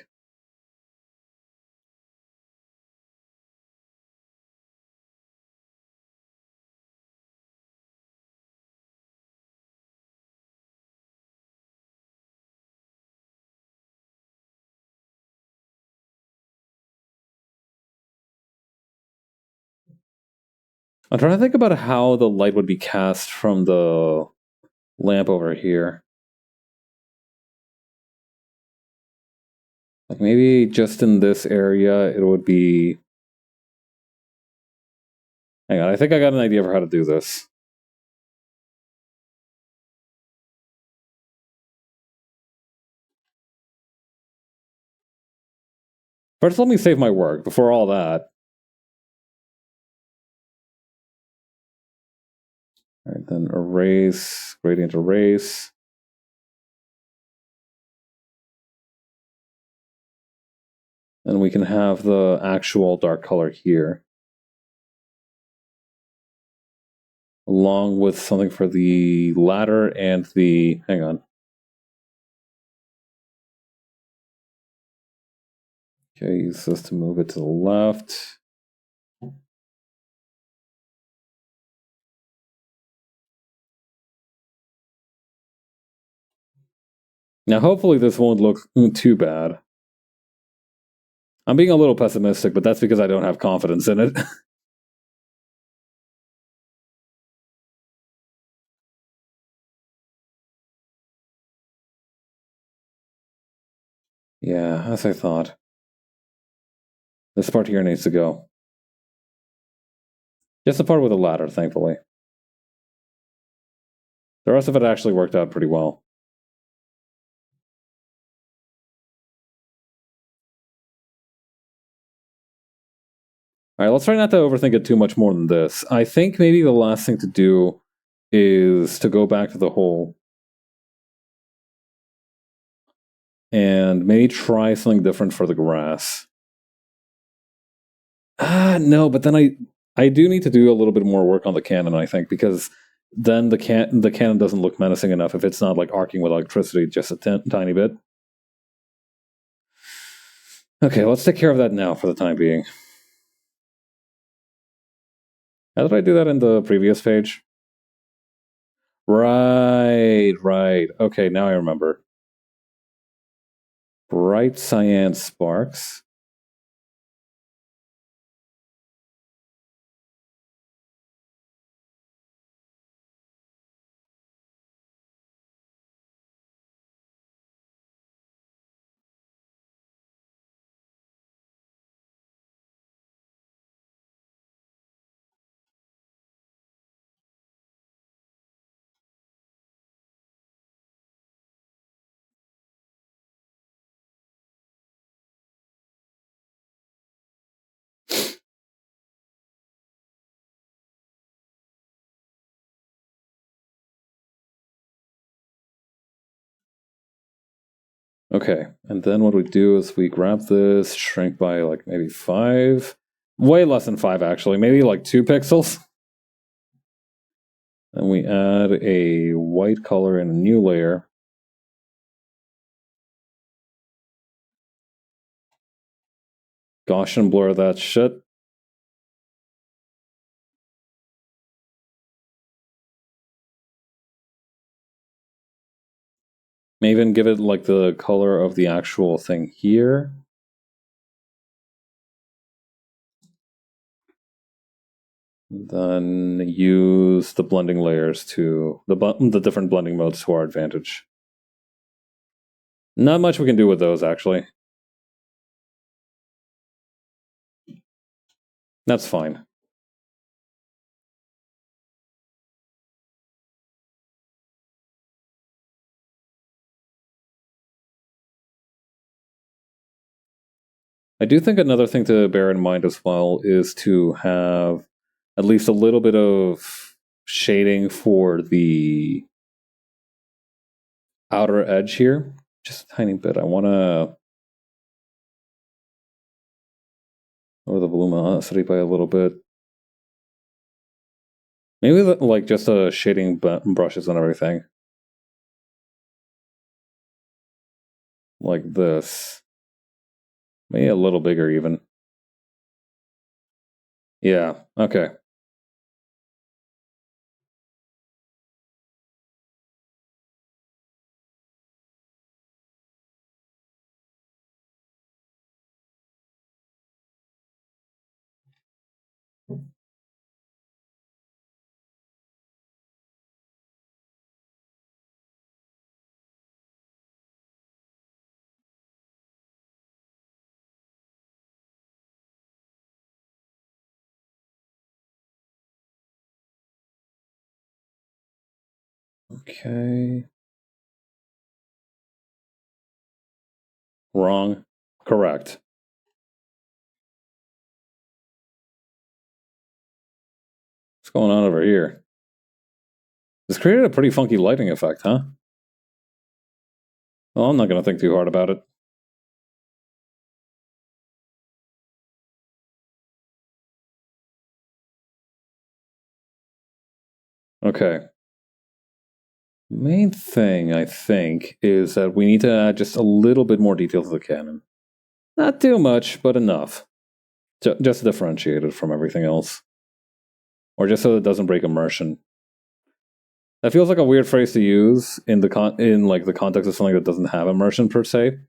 I'm trying to think about how the light would be cast from the lamp over here. Like maybe just in this area, it would be... Hang on, I think I got an idea for how to do this. First, let me save my work before all that. All right, then erase, gradient erase. And we can have the actual dark color here. Along with something for the ladder and the... Hang on. Okay, use this to move it to the left. Now, hopefully this won't look too bad. I'm being a little pessimistic, but that's because I don't have confidence in it. Yeah, as I thought. This part here needs to go. Just the part with the ladder, thankfully. The rest of it actually worked out pretty well. Alright, let's try not to overthink it too much more than this. I think maybe the last thing to do is to go back to the hole. And maybe try something different for the grass. No, but then I do need to do a little bit more work on the cannon, I think, because then the cannon doesn't look menacing enough if it's not like arcing with electricity just a tiny bit. Okay, let's take care of that now for the time being. How did I do that in the previous page? Right. Okay, now I remember. Bright cyan sparks. Okay, and then what we do is we grab this, shrink by like maybe 5. Way less than 5, actually. Maybe like 2 pixels. And we add a white color in a new layer. Gaussian blur that shit. Maybe even give it like the color of the actual thing here. Then use the blending layers to the different blending modes to our advantage. Not much we can do with those, actually. That's fine. I do think another thing to bear in mind as well is to have at least a little bit of shading for the outer edge here. Just a tiny bit. I want to lower the luminosity by a little bit. Maybe like just shading brushes and everything. Like this. Maybe a little bigger even. Yeah, okay. Okay. Wrong. Correct. What's going on over here? This created a pretty funky lighting effect, huh? Well, I'm not going to think too hard about it. Okay. Main thing, I think, is that we need to add just a little bit more detail to the cannon. Not too much, but enough. Just to differentiate it from everything else. Or just so it doesn't break immersion. That feels like a weird phrase to use in the context of something that doesn't have immersion per se.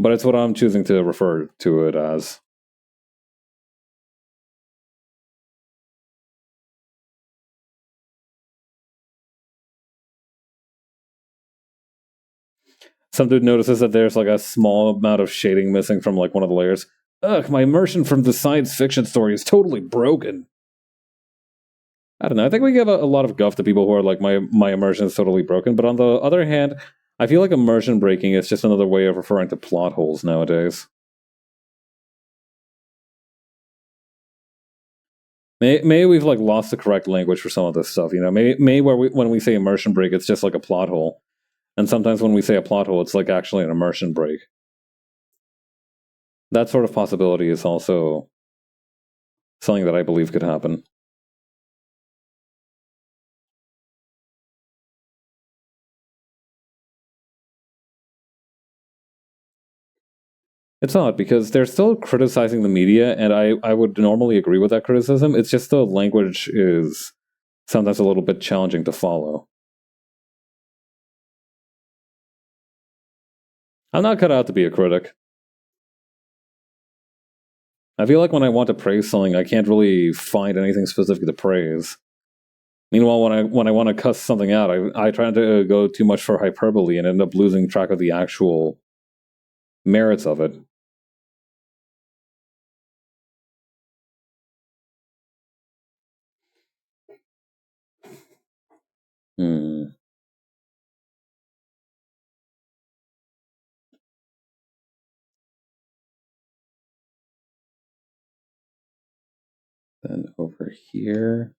But it's what I'm choosing to refer to it as. Some dude notices that there's like a small amount of shading missing from like one of the layers. Ugh, my immersion from the science fiction story is totally broken. I don't know. I think we give a lot of guff to people who are like, my immersion is totally broken. But on the other hand, I feel like immersion breaking is just another way of referring to plot holes nowadays. Maybe we've like lost the correct language for some of this stuff. You know, maybe when we say immersion break, it's just like a plot hole, and sometimes when we say a plot hole, it's like actually an immersion break. That sort of possibility is also something that I believe could happen. It's odd because they're still criticizing the media, and I would normally agree with that criticism. It's just the language is sometimes a little bit challenging to follow. I'm not cut out to be a critic. I feel like when I want to praise something, I can't really find anything specific to praise. Meanwhile, when I want to cuss something out, I try to go too much for hyperbole and end up losing track of the actual merits of it. Hmm. Then over here.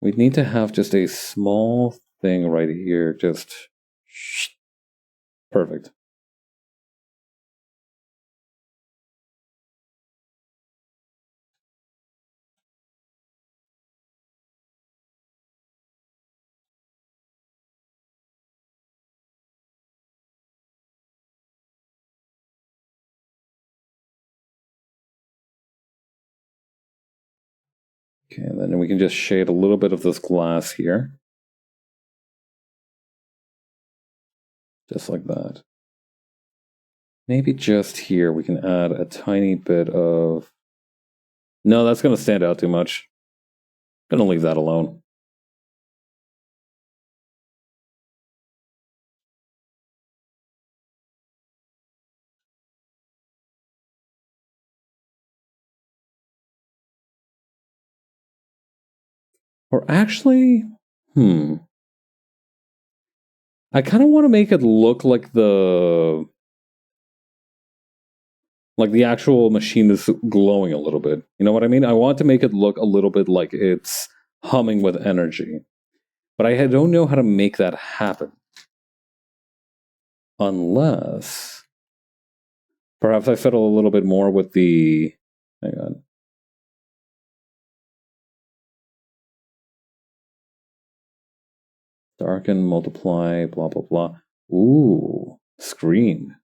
We need to have just a small thing right here. Just perfect. Okay, and then we can just shade a little bit of this glass here. Just like that. Maybe just here we can add a tiny bit of... No, that's going to stand out too much. Gonna leave that alone. Or actually, I kind of want to make it look like the actual machine is glowing a little bit. You know what I mean? I want to make it look a little bit like it's humming with energy. But I don't know how to make that happen. Unless perhaps I fiddle a little bit more with the... Hang on. Darken, multiply, blah, blah, blah. Ooh, screen.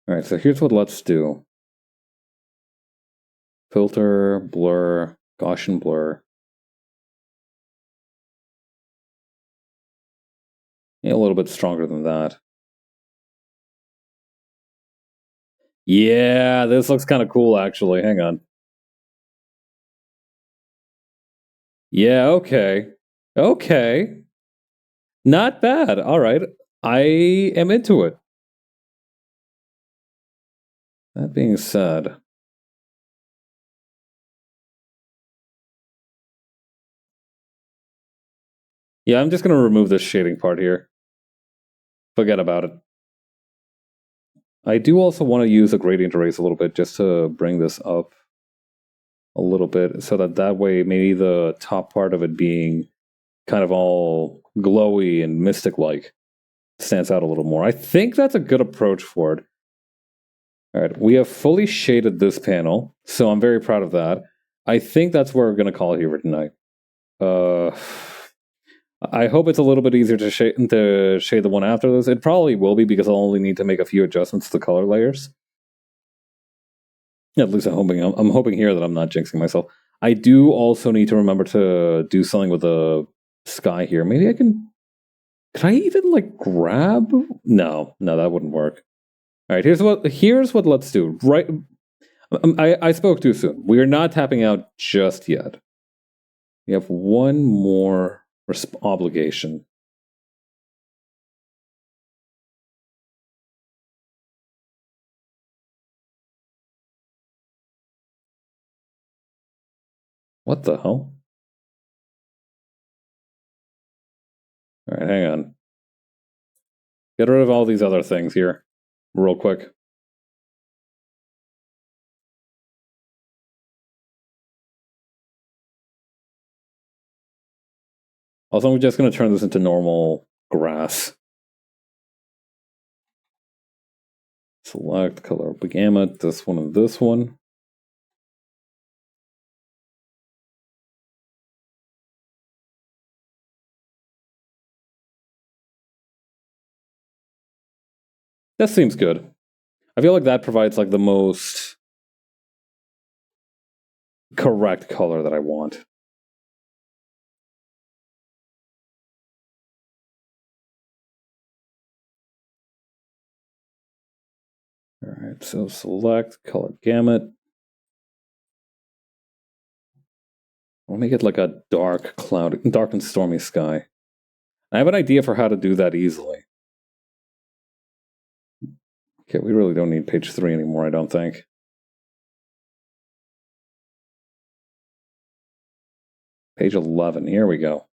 All right, so here's what let's do. Filter, blur, Gaussian blur. Yeah, a little bit stronger than that. Yeah, this looks kind of cool, actually. Hang on. Yeah, okay. Okay. Not bad. All right. I am into it. That being said, yeah, I'm just going to remove this shading part here. Forget about it. I do also want to use a gradient erase a little bit just to bring this up a little bit so that way maybe the top part of it being kind of all glowy and mystic-like stands out a little more. I think that's a good approach for it. All right, we have fully shaded this panel, so I'm very proud of that. I think that's where we're going to call it here for tonight. I hope it's a little bit easier to shade the one after this. It probably will be because I'll only need to make a few adjustments to the color layers. At least I'm hoping here that I'm not jinxing myself. I do also need to remember to do something with the sky here. Maybe I can. Could I even like grab? No, that wouldn't work. All right, here's what let's do. Right, I spoke too soon. We are not tapping out just yet. We have one more obligation. What the hell? All right, hang on. Get rid of all these other things here, real quick. Also, I'm just going to turn this into normal grass. Select color gamut, this one and this one. That seems good. I feel like that provides like the most correct color that I want. All right, so select color gamut. I'll make it like a dark and stormy sky. I have an idea for how to do that easily. Okay, we really don't need page 3 anymore, I don't think. Page 11, here we go.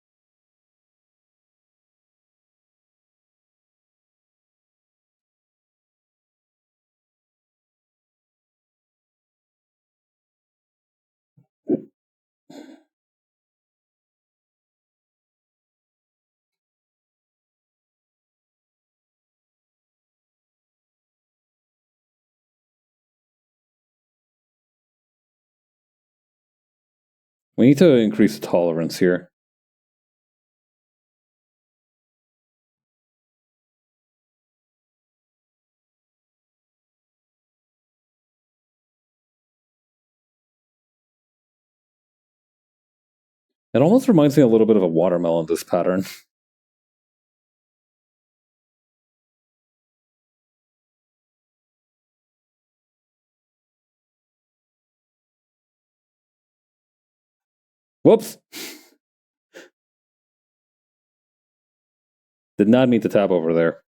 We need to increase the tolerance here. It almost reminds me a little bit of a watermelon, this pattern. Whoops! Did not mean to tap over there.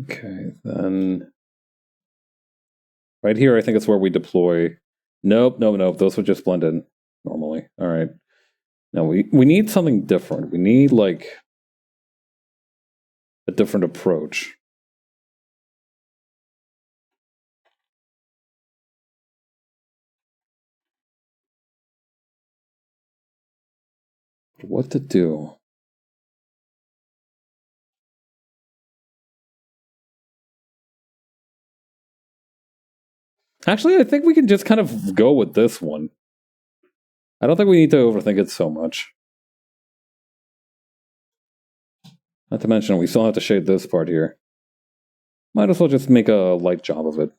Okay, then right here, I think it's where we deploy. Nope. Those would just blend in normally. All right. Now we need something different. We need like a different approach. What to do? Actually, I think we can just kind of go with this one. I don't think we need to overthink it so much. Not to mention, we still have to shade this part here. Might as well just make a light job of it.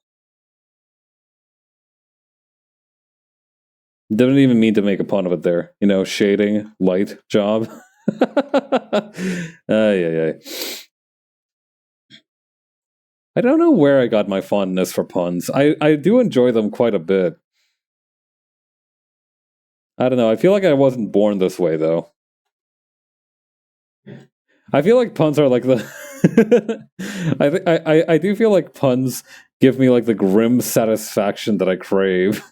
Didn't even mean to make a pun of it there. You know, shading, light, job. Yeah. I don't know where I got my fondness for puns. I do enjoy them quite a bit. I don't know. I feel like I wasn't born this way, though. I feel like puns are like the. I do feel like puns give me like the grim satisfaction that I crave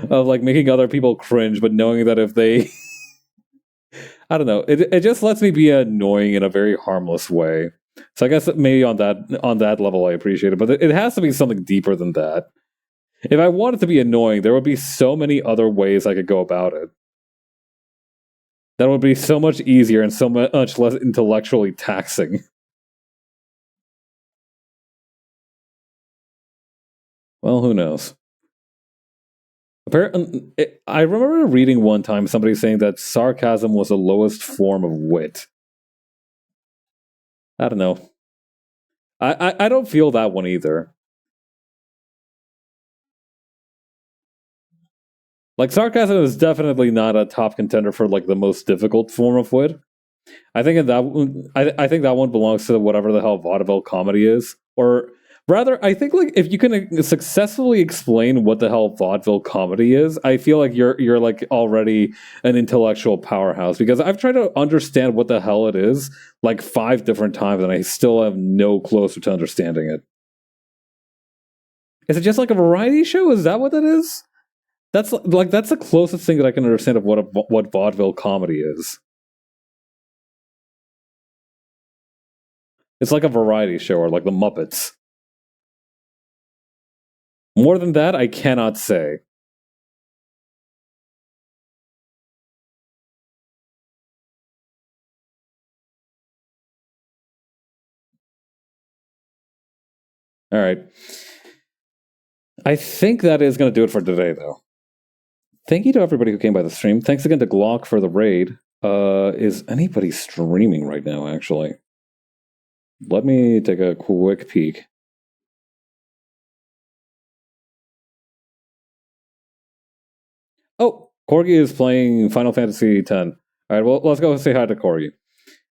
of like making other people cringe, but knowing that if they, I don't know, it just lets me be annoying in a very harmless way. So I guess maybe on that level I appreciate it, but it has to be something deeper than that. If I wanted to be annoying, there would be so many other ways I could go about it. That would be so much easier and so much less intellectually taxing. Well, who knows? Apparently, I remember reading one time somebody saying that sarcasm was the lowest form of wit. I don't know. I don't feel that one either. Like sarcasm is definitely not a top contender for like the most difficult form of wit. I think I think that one belongs to whatever the hell vaudeville comedy is, or rather, I think like if you can successfully explain what the hell vaudeville comedy is, I feel like you're like already an intellectual powerhouse. Because I've tried to understand what the hell it is like 5 different times, and I still have no closer to understanding it. Is it just like a variety show? Is that what that is? That's the closest thing that I can understand of what vaudeville comedy is. It's like a variety show or like the Muppets. More than that, I cannot say. All right. I think that is going to do it for today, though. Thank you to everybody who came by the stream. Thanks again to Glock for the raid. Is anybody streaming right now, actually? Let me take a quick peek. Oh, Corgi is playing Final Fantasy X. All right, well, let's go say hi to Corgi.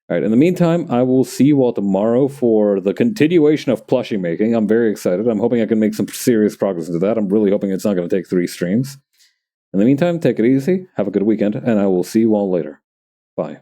All right, in the meantime, I will see you all tomorrow for the continuation of plushie making. I'm very excited. I'm hoping I can make some serious progress into that. I'm really hoping it's not going to take 3 streams. In the meantime, take it easy, have a good weekend, and I will see you all later. Bye.